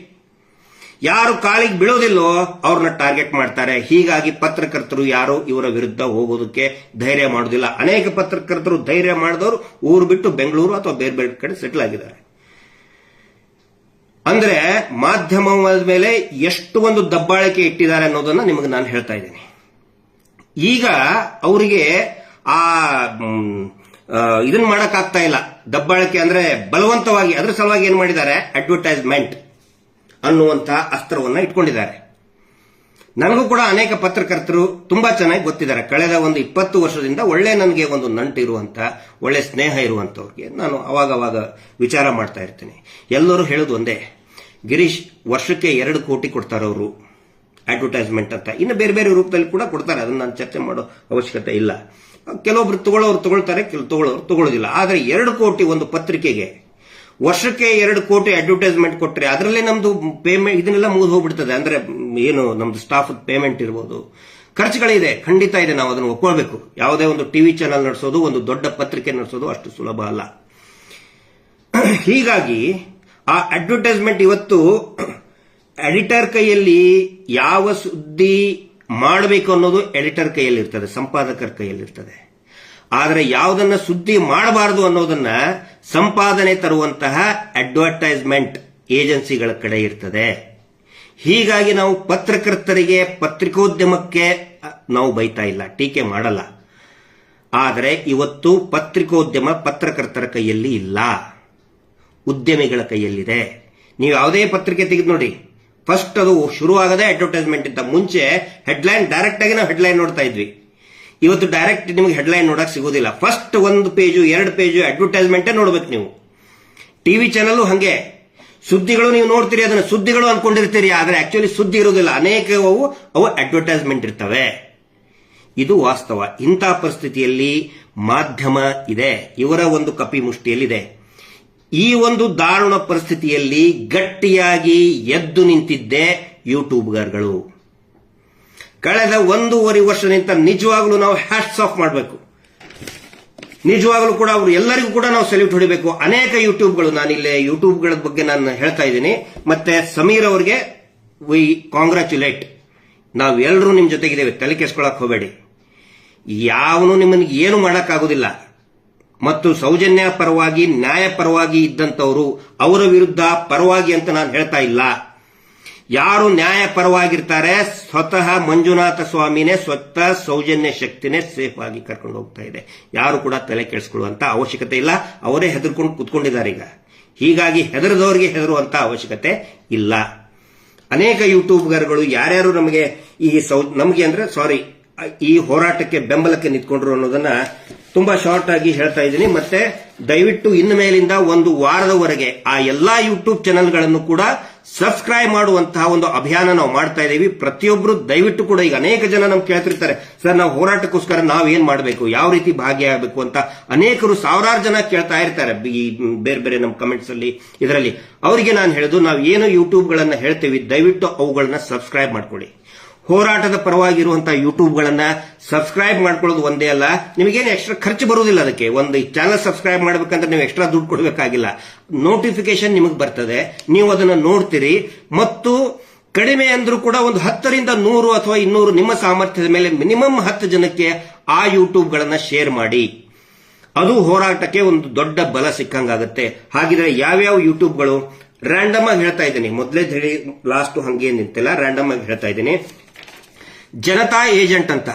ಯಾರು ಕಾಲಿಗೆ ಬೀಳೋದಿಲ್ಲೋ ಅವ್ರನ್ನ ಟಾರ್ಗೆಟ್ ಮಾಡ್ತಾರೆ. ಹೀಗಾಗಿ ಪತ್ರಕರ್ತರು ಯಾರು ಇವರ ವಿರುದ್ಧ ಹೋಗೋದಕ್ಕೆ ಧೈರ್ಯ ಮಾಡೋದಿಲ್ಲ. ಅನೇಕ ಪತ್ರಕರ್ತರು ಧೈರ್ಯ ಮಾಡಿದವರು ಊರು ಬಿಟ್ಟು ಬೆಂಗಳೂರು ಅಥವಾ ಬೇರೆ ಬೇರೆ ಕಡೆ ಸೆಟಲ್ ಆಗಿದ್ದಾರೆ. ಅಂದ್ರೆ ಮಾಧ್ಯಮದ ಮೇಲೆ ಎಷ್ಟು ಒಂದು ದಬ್ಬಾಳಿಕೆ ಇಟ್ಟಿದ್ದಾರೆ ಅನ್ನೋದನ್ನ ನಿಮಗೆ ನಾನು ಹೇಳ್ತಾ ಇದ್ದೀನಿ. ಈಗ ಅವರಿಗೆ ಆ ಇದನ್ನ ಮಾಡಕ್ಕಾಗ್ತಾ ಇಲ್ಲ, ದಬ್ಬಾಳಿಕೆ ಅಂದ್ರೆ ಬಲವಂತವಾಗಿ. ಅದ್ರ ಸಲುವಾಗಿ ಏನ್ ಮಾಡಿದ್ದಾರೆ, ಅಡ್ವರ್ಟೈಸ್ಮೆಂಟ್ ಅನ್ನುವಂತಹ ಅಸ್ತ್ರವನ್ನ ಇಟ್ಕೊಂಡಿದ್ದಾರೆ. ನನಗೂ ಕೂಡ ಅನೇಕ ಪತ್ರಕರ್ತರು ತುಂಬಾ ಚೆನ್ನಾಗಿ ಗೊತ್ತಿದ್ದಾರೆ. ಕಳೆದ ಒಂದು 20 ವರ್ಷದಿಂದ ಒಳ್ಳೆ ನನಗೆ ಒಂದು ನಂಟು ಇರುವಂತ, ಒಳ್ಳೆ ಸ್ನೇಹ ಇರುವಂತವ್ರಿಗೆ ನಾನು ಅವಾಗ ವಿಚಾರ ಮಾಡ್ತಾ ಇರ್ತೀನಿ. ಎಲ್ಲರೂ ಹೇಳೋದು ಒಂದೇ, ಗಿರೀಶ್ ವರ್ಷಕ್ಕೆ 2 ಕೋಟಿ ಕೊಡ್ತಾರೆ ಅವರು ಅಡ್ವರ್ಟೈಸ್ಮೆಂಟ್ ಅಂತ. ಇನ್ನು ಬೇರೆ ಬೇರೆ ರೂಪದಲ್ಲಿ ಕೂಡ ಕೊಡ್ತಾರೆ, ಅದನ್ನ ನಾನು ಚರ್ಚೆ ಮಾಡೋ ಅವಶ್ಯಕತೆ ಇಲ್ಲ. ಕೆಲವೊಬ್ರು ತಗೊಳ್ಳೋರು ತಗೊಳ್ತಾರೆ, ತಗೊಳ್ಳೋರು ತಗೊಳ್ಳೋದಿಲ್ಲ. ಆದ್ರೆ 2 ಕೋಟಿ ಒಂದು ಪತ್ರಿಕೆಗೆ ವರ್ಷಕ್ಕೆ 2 ಕೋಟಿ ಅಡ್ವರ್ಟೈಸ್ಮೆಂಟ್ ಕೊಟ್ರೆ ಅದರಲ್ಲೇ ನಮ್ದು ಪೇಮೆಂಟ್ ಇದನ್ನೆಲ್ಲ ಮುಗಿದು ಹೋಗ್ಬಿಡ್ತದೆ. ಅಂದ್ರೆ ಏನು ನಮ್ದು ಸ್ಟಾಫ್ ಪೇಮೆಂಟ್ ಇರ್ಬೋದು, ಖರ್ಚುಗಳಿದೆ, ಖಂಡಿತ ಇದೆ, ನಾವು ಅದನ್ನು ಒಪ್ಕೊಳ್ಬೇಕು. ಯಾವುದೇ ಒಂದು ಟಿವಿ ಚಾನೆಲ್ ನಡೆಸೋದು, ಒಂದು ದೊಡ್ಡ ಪತ್ರಿಕೆ ನಡೆಸೋದು ಅಷ್ಟು ಸುಲಭ ಅಲ್ಲ. ಹೀಗಾಗಿ ಆ ಅಡ್ವರ್ಟೈಸ್ಮೆಂಟ್ ಇವತ್ತು ಎಡಿಟರ್ ಕೈಯಲ್ಲಿ ಯಾವ ಸುದ್ದಿ ಮಾಡಬೇಕು ಅನ್ನೋದು ಎಡಿಟರ್ ಕೈಯಲ್ಲಿ ಇರ್ತದೆ, ಸಂಪಾದಕರ ಕೈಯಲ್ಲಿ ಇರ್ತದೆ. ಆದರೆ ಯಾವುದನ್ನ ಸುದ್ದಿ ಮಾಡಬಾರದು ಅನ್ನೋದನ್ನ ಸಂಪಾದನೆ ತರುವಂತಹ ಅಡ್ವರ್ಟೈಸ್ಮೆಂಟ್ ಏಜೆನ್ಸಿಗಳ ಕಡೆ ಇರ್ತದೆ. ಹೀಗಾಗಿ ನಾವು ಪತ್ರಕರ್ತರಿಗೆ, ಪತ್ರಿಕೋದ್ಯಮಕ್ಕೆ ನಾವು ಬೈತಾ ಇಲ್ಲ, ಟೀಕೆ ಮಾಡಲ್ಲ. ಆದರೆ ಇವತ್ತು ಪತ್ರಿಕೋದ್ಯಮ ಪತ್ರಕರ್ತರ ಕೈಯಲ್ಲಿ ಇಲ್ಲ, ಉದ್ಯಮಿಗಳ ಕೈಯಲ್ಲಿದೆ. ನೀವು ಯಾವುದೇ ಪತ್ರಿಕೆ ತೆಗೆದು ನೋಡಿ, ಫಸ್ಟ್ ಅದು ಶುರುವಾಗದೆ ಅಡ್ವರ್ಟೈಸ್ಮೆಂಟ್ ಇಂತ ಮುಂಚೆ ಹೆಡ್ಲೈನ್, ಡೈರೆಕ್ಟ್ ಆಗಿ ನಾವು ಹೆಡ್ಲೈನ್ ನೋಡ್ತಾ ಇದ್ವಿ. ಇವತ್ತು ಡೈರೆಕ್ಟ್ ನಿಮಗೆ ಹೆಡ್ಲೈನ್ ನೋಡಕ್ ಸಿಗೋದಿಲ್ಲ. ಫಸ್ಟ್ 1 ಪೇಜು 2 ಪೇಜು ಅಡ್ವರ್ಟೈಸ್ಮೆಂಟೇ ನೋಡ್ಬೇಕು ನೀವು. ಟಿವಿ ಚಾನಲ್ ಹಂಗೆ, ಸುದ್ದಿಗಳು ನೀವು ನೋಡ್ತೀರಿ, ಅದನ್ನ ಸುದ್ದಿಗಳು ಅನ್ಕೊಂಡಿರ್ತೀರಿ, ಆದ್ರೆ ಆಕ್ಚುಲಿ ಸುದ್ದಿ ಇರೋದಿಲ್ಲ. ಅನೇಕ ಅವು ಅಡ್ವರ್ಟೈಸ್ಮೆಂಟ್ ಇರ್ತವೆ. ಇದು ವಾಸ್ತವ. ಇಂಥ ಪರಿಸ್ಥಿತಿಯಲ್ಲಿ ಮಾಧ್ಯಮ ಇದೆ, ಇವರ ಒಂದು ಕಪಿ ಮುಷ್ಟಿಯಲ್ಲಿದೆ. ಈ ಒಂದು ದಾರುಣ ಪರಿಸ್ಥಿತಿಯಲ್ಲಿ ಗಟ್ಟಿಯಾಗಿ ಎದ್ದು ನಿಂತಿದ್ದೆ ಯೂಟ್ಯೂಬ್ಗರ್ಗಳು. ಕಳೆದ 1.5 ವರ್ಷದಿಂದ ನಿಜವಾಗ್ಲೂ ನಾವು ಹ್ಯಾಟ್ಸ್ ಆಫ್ ಮಾಡಬೇಕು. ನಿಜವಾಗ್ಲೂ ಕೂಡ ಅವರು ಎಲ್ಲರಿಗೂ ಕೂಡ ನಾವು ಸೆಲ್ಯೂಟ್ ಹೊಡಿಬೇಕು. ಅನೇಕ ಯೂಟ್ಯೂಬ್ಗಳು, ನಾನಿಲ್ಲಿ ಯೂಟ್ಯೂಬ್ಗಳ ಬಗ್ಗೆ ನಾನು ಹೇಳ್ತಾ ಇದ್ದೀನಿ. ಮತ್ತೆ ಸಮೀರ್ ಅವರಿಗೆ ವಿ ಕಾಂಗ್ರಾಚುಲೇಟ್. ನಾವೆಲ್ಲರೂ ನಿಮ್ ಜೊತೆಗಿದ್ದೇವೆ, ತಲೆ ಕೆಸ್ಕೊಳಕ್ ಹೋಗಬೇಡಿ. ಯಾವನು ನಿಮ್ಮನಿಗೆ ಏನು ಮಾಡಕ್ಕಾಗೋದಿಲ್ಲ. ಮತ್ತು ಸೌಜನ್ಯ ಪರವಾಗಿ, ನ್ಯಾಯ ಪರವಾಗಿ ಇದ್ದಂತವರು, ಅವರ ವಿರುದ್ಧ ಪರವಾಗಿ ಅಂತ ನಾನು ಹೇಳ್ತಾ ಇಲ್ಲ. ಯಾರು ನ್ಯಾಯ ಪರವಾಗಿರ್ತಾರೆ, ಸ್ವತಃ ಮಂಜುನಾಥ ಸ್ವಾಮಿನೇ, ಸ್ವತಃ ಸೌಜನ್ಯ ಶಕ್ತಿನೇ ಸೇಫ್ ಆಗಿ ಕರ್ಕೊಂಡು ಹೋಗ್ತಾ ಇದೆ. ಯಾರು ಕೂಡ ತಲೆ ಕೆಡಿಸ್ಕೊಳ್ಳುವಂತ ಅವಶ್ಯಕತೆ ಇಲ್ಲ. ಅವರೇ ಹೆದರ್ಕೊಂಡು ಕುತ್ಕೊಂಡಿದ್ದಾರೆ. ಈಗ ಹೀಗಾಗಿ ಹೆದರದವರಿಗೆ ಹೆದರುವಂತ ಅವಶ್ಯಕತೆ ಇಲ್ಲ. ಅನೇಕ ಯೂಟ್ಯೂಬರ್ಗಳು ಯಾರ್ಯಾರು ನಮಗೆ ಈ ಹೋರಾಟಕ್ಕೆ ಬೆಂಬಲಕ್ಕೆ ನಿಂತ್ಕೊಂಡ್ರು ಅನ್ನೋದನ್ನ ತುಂಬಾ ಶಾರ್ಟ್ ಆಗಿ ಹೇಳ್ತಾ ಇದ್ದೀನಿ. ಮತ್ತೆ ದಯವಿಟ್ಟು ಇನ್ನು ಮೇಲಿಂದ ಒಂದು ವಾರದವರೆಗೆ ಆ ಎಲ್ಲಾ ಯೂಟ್ಯೂಬ್ ಚಾನೆಲ್ಗಳನ್ನು ಕೂಡ ಸಬ್ಸ್ಕ್ರೈಬ್ ಮಾಡುವಂತಹ ಒಂದು ಅಭಿಯಾನ ನಾವು ಮಾಡ್ತಾ ಇದ್ದೀವಿ. ಪ್ರತಿಯೊಬ್ಬರು ದಯವಿಟ್ಟು ಕೂಡ, ಈಗ ಅನೇಕ ಜನ ನಮ್ಗೆ ಕೇಳ್ತಿರ್ತಾರೆ, ಸರ್ ನಾವು ಹೋರಾಟಕ್ಕೋಸ್ಕರ ನಾವೇನ್ ಮಾಡಬೇಕು, ಯಾವ ರೀತಿ ಭಾಗಿಯಾಗಬೇಕು ಅಂತ ಅನೇಕರು ಸಾವಿರಾರು ಜನ ಕೇಳ್ತಾ ಇರ್ತಾರೆ ಈ ಬೇರೆ ಬೇರೆ ನಮ್ಮ ಕಮೆಂಟ್ಸ್ ಅಲ್ಲಿ ಇದರಲ್ಲಿ. ಅವರಿಗೆ ನಾನು ಹೇಳೋದು, ನಾವು ಏನು ಯೂಟ್ಯೂಬ್ ಗಳನ್ನ ಹೇಳ್ತೇವೆ ದಯವಿಟ್ಟು ಅವುಗಳನ್ನ ಸಬ್ಸ್ಕ್ರೈಬ್ ಮಾಡ್ಕೊಳ್ಳಿ. ಹೋರಾಟದ ಪರವಾಗಿರುವಂತಹ ಯೂಟ್ಯೂಬ್ ಗಳನ್ನ ಸಬ್ಸ್ಕ್ರೈಬ್ ಮಾಡ್ಕೊಳ್ಳೋದು ಒಂದೇ ಅಲ್ಲ, ನಿಮಗೇನು ಎಕ್ಸ್ಟ್ರಾ ಖರ್ಚು ಬರುವುದಿಲ್ಲ. ಅದಕ್ಕೆ ಒಂದು ಚಾನಲ್ ಸಬ್ಸ್ಕ್ರೈಬ್ ಮಾಡಬೇಕಂದ್ರೆ ನೀವು ಎಕ್ಸ್ಟ್ರಾ ದುಡ್ಡು ಕೊಡಬೇಕಾಗಿಲ್ಲ. ನೋಟಿಫಿಕೇಶನ್ ನಿಮಗೆ ಬರ್ತದೆ, ನೀವು ಅದನ್ನ ನೋಡ್ತೀರಿ. ಮತ್ತು ಕಡಿಮೆ ಅಂದ್ರೂ ಕೂಡ ಒಂದು 10 ರಿಂದ 100 ಅಥವಾ 200 ನಿಮ್ಮ ಸಾಮರ್ಥ್ಯದ ಮೇಲೆ ಮಿನಿಮಮ್ 10 ಜನಕ್ಕೆ ಆ ಯೂಟ್ಯೂಬ್ ಗಳನ್ನ ಶೇರ್ ಮಾಡಿ. ಅದು ಹೋರಾಟಕ್ಕೆ ಒಂದು ದೊಡ್ಡ ಬಲ ಸಿಕ್ಕಂಗಾಗುತ್ತೆ. ಹಾಗಿದ್ರೆ ಯಾವ್ಯಾವ ಯೂಟ್ಯೂಬ್ಗಳು ರ್ಯಾಂಡಮ್ ಆಗಿ ಹೇಳ್ತಾ ಇದ್ದೀನಿ, ಮೊದಲೇ ಹೇಳಿ ಲಾಸ್ಟ್ ಹಂಗೆ ನಿಂತಿಲ್ಲ, ರ್ಯಾಂಡಮ್ ಆಗಿ ಹೇಳ್ತಾ ಇದ್ದೀನಿ. ಜನತಾ ಏಜೆಂಟ್ ಅಂತ,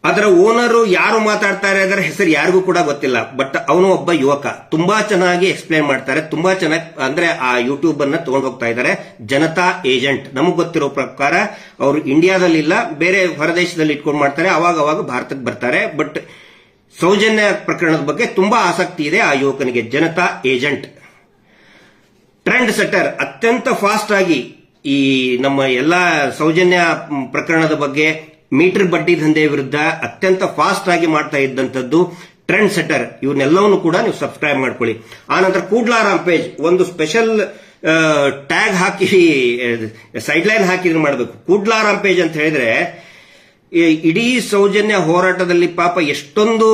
ಅದರ ಓನರು ಯಾರು ಮಾತಾಡ್ತಾರೆ, ಅದರ ಹೆಸರು ಯಾರಿಗೂ ಕೂಡ ಗೊತ್ತಿಲ್ಲ. ಬಟ್ ಅವನು ಒಬ್ಬ ಯುವಕ, ತುಂಬಾ ಚೆನ್ನಾಗಿ ಎಕ್ಸ್ಪ್ಲೇನ್ ಮಾಡ್ತಾರೆ, ತುಂಬಾ ಚೆನ್ನಾಗಿ ಅಂದ್ರೆ ಆ ಯೂಟ್ಯೂಬ್ ಅನ್ನ ತಗೊಂಡು ಹೋಗ್ತಾ ಇದ್ದಾರೆ. ಜನತಾ ಏಜೆಂಟ್ ನಮಗ್ ಗೊತ್ತಿರೋ ಪ್ರಕಾರ ಅವರು ಇಂಡಿಯಾದಲ್ಲಿ ಇಲ್ಲ, ಬೇರೆ ಹೊರದೇಶದಲ್ಲಿ ಇಟ್ಕೊಂಡು ಮಾಡ್ತಾರೆ, ಅವಾಗ ಭಾರತಕ್ಕೆ ಬರ್ತಾರೆ. ಬಟ್ ಸೌಜನ್ಯ ಪ್ರಕರಣದ ಬಗ್ಗೆ ತುಂಬಾ ಆಸಕ್ತಿ ಇದೆ ಆ ಯುವಕನಿಗೆ. ಜನತಾ ಏಜೆಂಟ್ ಟ್ರೆಂಡ್ ಸೆಟರ್, ಅತ್ಯಂತ ಫಾಸ್ಟ್ ಆಗಿ ಈ ನಮ್ಮ ಎಲ್ಲಾ ಸೌಜನ್ಯ ಪ್ರಕರಣದ ಬಗ್ಗೆ, ಮೀಟರ್ ಬಡ್ಡಿ ದಂಧೆ ವಿರುದ್ಧ ಅತ್ಯಂತ ಫಾಸ್ಟ್ ಆಗಿ ಮಾಡ್ತಾ ಇದ್ದಂಥದ್ದು ಟ್ರೆಂಡ್ ಸೆಟರ್. ಇವನ್ನೆಲ್ಲವನ್ನು ಕೂಡ ನೀವು ಸಬ್ಸ್ಕ್ರೈಬ್ ಮಾಡ್ಕೊಳ್ಳಿ. ಆನಂತರ ಕೂಡ್ಲಾ ರಾಂಪೇಜ್ ಒಂದು ಸ್ಪೆಷಲ್ ಟ್ಯಾಗ್ ಹಾಕಿ ಸೈಡ್ ಲೈನ್ ಹಾಕಿ ಮಾಡಬೇಕು. ಕೂಡ್ಲಾ ರಾಂಪೇಜ್ ಅಂತ ಹೇಳಿದ್ರೆ ಇಡೀ ಸೌಜನ್ಯ ಹೋರಾಟದಲ್ಲಿ ಪಾಪ ಎಷ್ಟೊಂದು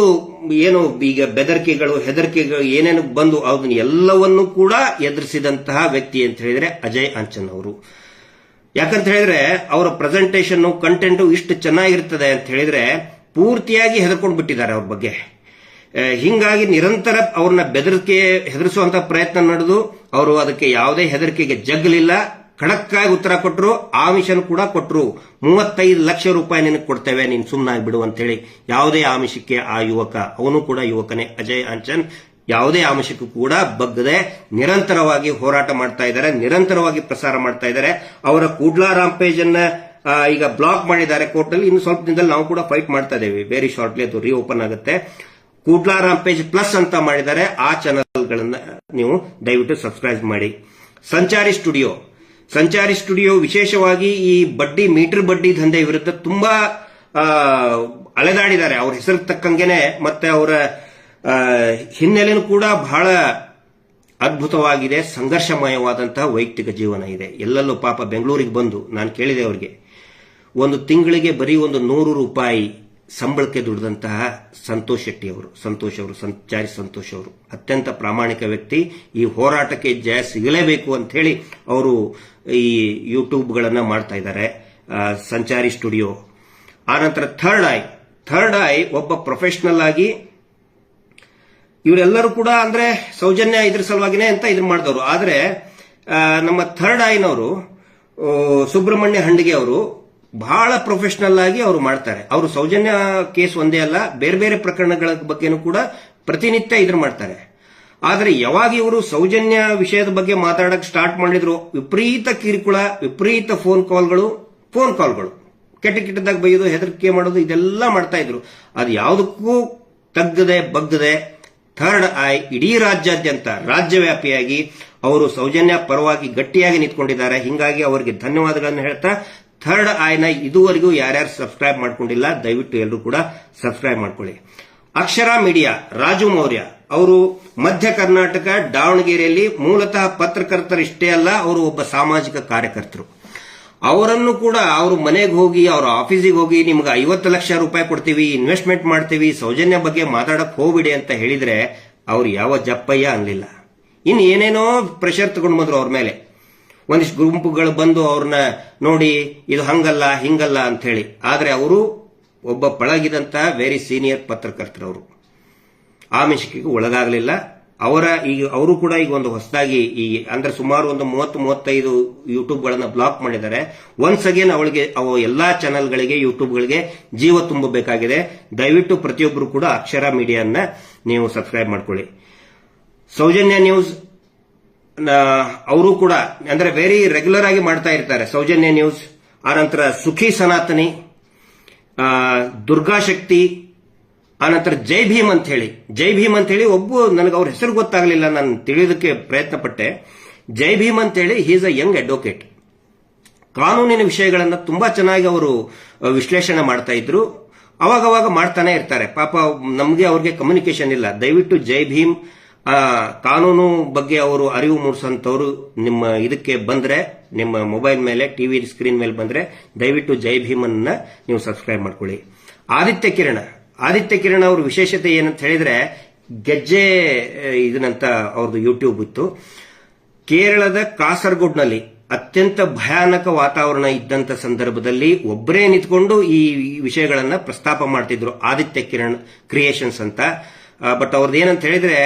ಏನು ಈಗ ಬೆದರಿಕೆಗಳು ಹೆದರಿಕೆಗಳು ಏನೇನು ಬಂದು ಅದನ್ನ ಎಲ್ಲವನ್ನೂ ಕೂಡ ಎದುರಿಸಿದಂತಹ ವ್ಯಕ್ತಿ ಅಂತ ಹೇಳಿದ್ರೆ ಅಜಯ್ ಆಂಚನ್ ಅವರು. ಯಾಕಂತ ಹೇಳಿದ್ರೆ ಅವರ ಪ್ರೆಸೆಂಟೇಷನ್ ಕಂಟೆಂಟ್ ಇಷ್ಟು ಚೆನ್ನಾಗಿರ್ತದೆ ಅಂತ ಹೇಳಿದ್ರೆ ಪೂರ್ತಿಯಾಗಿ ಹೆದರ್ಕೊಂಡು ಬಿಟ್ಟಿದ್ದಾರೆ ಅವ್ರ ಬಗ್ಗೆ. ಹಿಂಗಾಗಿ ನಿರಂತರ ಅವ್ರನ್ನ ಹೆದರಿಸುವಂತ ಪ್ರಯತ್ನ ನಡೆದು ಅವರು ಅದಕ್ಕೆ ಯಾವುದೇ ಹೆದರಿಕೆಗೆ ಜಗ್ಗಲಿಲ್ಲ. ಖಡಕ್ಕಾಗಿ ಉತ್ತರ ಕೊಟ್ಟರು, ಆಮಿಷನ್ ಕೂಡ ಕೊಟ್ಟರು. 35 ಲಕ್ಷ ರೂಪಾಯಿ ನಿನಗೆ ಕೊಡ್ತೇವೆ, ನೀನು ಸುಮ್ಮನಾಗಿ ಬಿಡು ಅಂತ ಹೇಳಿ. ಯಾವುದೇ ಆಮಿಷಕ್ಕೆ ಆ ಯುವಕ, ಅವನು ಕೂಡ ಯುವಕನೇ, ಅಜಯ್ ಆಂಚನ್, ಯಾವುದೇ ಆಮಿಷಕ್ಕೂ ಕೂಡ ಬಗ್ಗದೆ ನಿರಂತರವಾಗಿ ಹೋರಾಟ ಮಾಡ್ತಾ ಇದ್ದಾರೆ, ನಿರಂತರವಾಗಿ ಪ್ರಸಾರ ಮಾಡ್ತಾ ಇದ್ದಾರೆ. ಅವರ ಕೂಡ್ಲಾ ರಾಂಪೇಜ್ ಅನ್ನ ಈಗ ಬ್ಲಾಕ್ ಮಾಡಿದ್ದಾರೆ ಕೋರ್ಟ್ ನಲ್ಲಿ. ಇನ್ನು ಸ್ವಲ್ಪ ದಿನದಲ್ಲಿ ನಾವು ಕೂಡ ಫೈಟ್ ಮಾಡ್ತಾ ಇದ್ದೇವೆ, ವೆರಿ ಶಾರ್ಟ್ಲಿ ಅದು ರೀಓಪನ್ ಆಗುತ್ತೆ. ಕೂಡ್ಲಾ ರಾಂಪೇಜ್ ಪ್ಲಸ್ ಅಂತ ಮಾಡಿದ್ದಾರೆ. ಆ ಚಾನೆಲ್ಗಳನ್ನ ನೀವು ದಯವಿಟ್ಟು ಸಬ್ಸ್ಕ್ರೈಬ್ ಮಾಡಿ. ಸಂಚಾರಿ ಸ್ಟುಡಿಯೋ ವಿಶೇಷವಾಗಿ ಈ ಮೀಟರ್ ಬಡ್ಡಿ ದಂಧೆ ವಿರುದ್ಧ ತುಂಬಾ ಅಲೆದಾಡಿದ್ದಾರೆ. ಅವ್ರ ಹೆಸರು ತಕ್ಕಂಗೆನೆ ಮತ್ತೆ ಅವರ ಹಿನ್ನೆಲೆನೂ ಕೂಡ ಬಹಳ ಅದ್ಭುತವಾಗಿದೆ. ಸಂಘರ್ಷಮಯವಾದಂತಹ ವೈಯಕ್ತಿಕ ಜೀವನ ಇದೆ. ಎಲ್ಲೆಲ್ಲೂ ಪಾಪ ಬೆಂಗಳೂರಿಗೆ ಬಂದು ನಾನು ಕೇಳಿದೆ ಅವರಿಗೆ, ಒಂದು ತಿಂಗಳಿಗೆ ಬರೀ ಒಂದು 100 ರೂಪಾಯಿ ಸಂಬಳಕ್ಕೆ ದುಡಿದಂತಹ ಸಂತೋಷ್ ಶೆಟ್ಟಿ ಅವರು, ಸಂಚಾರಿ ಸಂತೋಷ್ ಅವರು ಅತ್ಯಂತ ಪ್ರಾಮಾಣಿಕ ವ್ಯಕ್ತಿ. ಈ ಹೋರಾಟಕ್ಕೆ ಜಯ ಸಿಗಲೇಬೇಕು ಅಂತ ಹೇಳಿ ಅವರು ಈ ಯೂಟ್ಯೂಬ್ಗಳನ್ನ ಮಾಡ್ತಾ ಇದ್ದಾರೆ. ಸಂಚಾರಿ ಸ್ಟುಡಿಯೋ. ಆನಂತರ ಥರ್ಡ್ ಐ ಒಬ್ಬ ಪ್ರೊಫೆಷನಲ್ ಆಗಿ ಇವರೆಲ್ಲರೂ ಕೂಡ ಅಂದ್ರೆ ಸೌಜನ್ಯ ಇದ್ರ ಸಲುವಾಗಿನೇ ಅಂತ ಇದನ್ನ ಮಾಡಿದವರು. ಆದ್ರೆ ನಮ್ಮ ಥರ್ಡ್ ಐನವರು ಸುಬ್ರಹ್ಮಣ್ಯ ಹಂಡಿಗೆ ಅವರು ಬಹಳ ಪ್ರೊಫೆಷನಲ್ ಆಗಿ ಅವರು ಮಾಡ್ತಾರೆ. ಅವರು ಸೌಜನ್ಯ ಕೇಸ್ ಒಂದೇ ಅಲ್ಲ, ಬೇರೆ ಬೇರೆ ಪ್ರಕರಣಗಳ ಬಗ್ಗೆನೂ ಕೂಡ ಪ್ರತಿನಿತ್ಯ ಇದನ್ನ ಮಾಡ್ತಾರೆ. ಆದ್ರೆ ಯಾವಾಗ ಇವರು ಸೌಜನ್ಯ ವಿಷಯದ ಬಗ್ಗೆ ಮಾತಾಡಕ್ ಸ್ಟಾರ್ಟ್ ಮಾಡಿದ್ರು, ವಿಪರೀತ ಕಿರುಕುಳ, ವಿಪರೀತ ಫೋನ್ ಕಾಲ್ಗಳು, ಕೆಟ್ಟದಾಗ ಬೈಯೋದು, ಹೆದರಿಕೆ ಮಾಡೋದು, ಇದೆಲ್ಲ ಮಾಡ್ತಾ ಇದ್ರು. ಅದು ಯಾವುದಕ್ಕೂ ಬಗ್ಗದೆ ಥರ್ಡ್ ಐ ಇಡೀ ರಾಜ್ಯಾದ್ಯಂತ ರಾಜ್ಯವ್ಯಾಪಿಯಾಗಿ ಅವರು ಸೌಜನ್ಯ ಪರವಾಗಿ ಗಟ್ಟಿಯಾಗಿ ನಿಂತ್ಕೊಂಡಿದ್ದಾರೆ. ಹಿಂಗಾಗಿ ಅವರಿಗೆ ಧನ್ಯವಾದಗಳನ್ನು ಹೇಳ್ತಾ, ಥರ್ಡ್ ಐನ ಇದುವರೆಗೂ ಯಾರ್ಯಾರು ಸಬ್ಸ್ಕ್ರೈಬ್ ಮಾಡ್ಕೊಂಡಿಲ್ಲ ದಯವಿಟ್ಟು ಎಲ್ಲರೂ ಕೂಡ ಸಬ್ಸ್ಕ್ರೈಬ್ ಮಾಡ್ಕೊಳ್ಳಿ. ಅಕ್ಷರ ಮೀಡಿಯಾ ರಾಜು ಮೌರ್ಯ ಅವರು ಮಧ್ಯ ಕರ್ನಾಟಕ ದಾವಣಗೆರೆಯಲ್ಲಿ ಮೂಲತಃ ಪತ್ರಕರ್ತರಿಷ್ಟೇ ಅಲ್ಲ, ಅವರು ಒಬ್ಬ ಸಾಮಾಜಿಕ ಕಾರ್ಯಕರ್ತರು. ಅವರನ್ನು ಕೂಡ ಅವ್ರ ಮನೆಗೆ ಹೋಗಿ, ಅವ್ರ ಆಫೀಸಿಗೆ ಹೋಗಿ, ನಿಮ್ಗೆ 50 ಲಕ್ಷ ರೂಪಾಯಿ ಕೊಡ್ತೀವಿ, ಇನ್ವೆಸ್ಟ್ಮೆಂಟ್ ಮಾಡ್ತೀವಿ, ಸೌಜನ್ಯ ಬಗ್ಗೆ ಮಾತಾಡಕ್ ಹೋಗ್ಬಿಡಿ ಅಂತ ಹೇಳಿದ್ರೆ ಅವ್ರು ಯಾವ ಜಪ್ಪಯ್ಯ ಅನ್ಲಿಲ್ಲ. ಇನ್ನು ಏನೇನೋ ಪ್ರೆಷರ್ ತಗೊಂಡು ಬಂದ್ರು ಅವ್ರ ಮೇಲೆ. ಒಂದಿಷ್ಟು ಗುಂಪುಗಳು ಬಂದು ಅವ್ರನ್ನ ನೋಡಿ ಇದು ಹಂಗಲ್ಲ ಹಿಂಗಲ್ಲ ಅಂತ ಹೇಳಿ. ಆದ್ರೆ ಅವರು ಒಬ್ಬ ಪಳಗಿದಂತಹ ವೆರಿ ಸೀನಿಯರ್ ಪತ್ರಕರ್ತರವರು, ಆಮಿಷಕ್ಕೆ ಒಳಗಾಗಲಿಲ್ಲ. ಅವರು ಕೂಡ ಈಗ ಒಂದು ಹೊಸದಾಗಿ ಅಂದ್ರೆ ಸುಮಾರು ಒಂದು 30-35 ಯೂಟ್ಯೂಬ್ಗಳನ್ನ ಬ್ಲಾಕ್ ಮಾಡಿದ್ದಾರೆ. ಒನ್ಸ್ ಅಗೇನ್ ಅವು ಎಲ್ಲಾ ಚಾನೆಲ್ಗಳಿಗೆ, ಯೂಟ್ಯೂಬ್ಗಳಿಗೆ ಜೀವ ತುಂಬಬೇಕಾಗಿದೆ. ದಯವಿಟ್ಟು ಪ್ರತಿಯೊಬ್ಬರು ಕೂಡ ಅಕ್ಷರ ಮೀಡಿಯಾನ್ನ ನೀವು ಸಬ್ಸ್ಕ್ರೈಬ್ ಮಾಡ್ಕೊಳ್ಳಿ. ಸೌಜನ್ಯ ನ್ಯೂಸ್ ಅವರು ಕೂಡ ಅಂದ್ರೆ ವೆರಿ ರೆಗ್ಯುಲರ್ ಆಗಿ ಮಾಡ್ತಾ ಇರ್ತಾರೆ. ಸೌಜನ್ಯ ನ್ಯೂಸ್, ಆನಂತರ ಸುಖಿ ಸನಾತನಿ, ದುರ್ಗಾಶಕ್ತಿ, ಆನಂತರ ಜೈ ಭೀಮ್ ಅಂತ ಹೇಳಿ ನನಗೆ ಅವ್ರ ಹೆಸರು ಗೊತ್ತಾಗಲಿಲ್ಲ, ನಾನು ತಿಳಿಯೋದಕ್ಕೆ ಪ್ರಯತ್ನ ಪಟ್ಟೆ. ಜೈ ಭೀಮ್ ಅಂತ ಹೇಳಿ he is a young advocate. ಕಾನೂನಿನ ವಿಷಯಗಳನ್ನ ತುಂಬಾ ಚೆನ್ನಾಗಿ ಅವರು ವಿಶ್ಲೇಷಣೆ ಮಾಡ್ತಾ ಇದ್ರು. ಅವಾಗವಾಗ ಮಾಡ್ತಾನೆ ಇರ್ತಾರೆ. ಪಾಪ ನಮಗೆ ಅವ್ರಿಗೆ ಕಮ್ಯುನಿಕೇಶನ್ ಇಲ್ಲ. ದಯವಿಟ್ಟು ಜೈ ಭೀಮ್ ಕಾನೂನು ಬಗ್ಗೆ ಅವರು ಅರಿವು ಮೂಡಿಸಂತವ್ರು ನಿಮ್ಮ ಇದಕ್ಕೆ ಬಂದ್ರೆ, ನಿಮ್ಮ ಮೊಬೈಲ್ ಮೇಲೆ ಟಿವಿ ಸ್ಕ್ರೀನ್ ಮೇಲೆ ಬಂದ್ರೆ ದಯವಿಟ್ಟು ಜೈ ಭೀಮ್ ಅನ್ನ ನೀವು ಸಬ್ಸ್ಕ್ರೈಬ್ ಮಾಡ್ಕೊಳ್ಳಿ. ಆದಿತ್ಯ ಕಿರಣ್ ಅವ್ರ ವಿಶೇಷತೆ ಏನಂತ ಹೇಳಿದ್ರೆ ಗೆಜ್ಜೆ ಇದನ್ನಂತ ಅವ್ರದ್ದು ಯೂಟ್ಯೂಬ್ ಇತ್ತು. ಕೇರಳದ ಕಾಸರಗೋಡ್ನಲ್ಲಿ ಅತ್ಯಂತ ಭಯಾನಕ ವಾತಾವರಣ ಇದ್ದಂತ ಸಂದರ್ಭದಲ್ಲಿ ಒಬ್ಬರೇ ನಿಂತ್ಕೊಂಡು ಈ ವಿಷಯಗಳನ್ನ ಪ್ರಸ್ತಾಪ ಮಾಡ್ತಿದ್ರು. ಆದಿತ್ಯ ಕಿರಣ್ ಕ್ರಿಯೇಷನ್ಸ್ ಅಂತ. ಬಟ್ ಅವ್ರದ್ದು ಏನಂತ ಹೇಳಿದ್ರೆ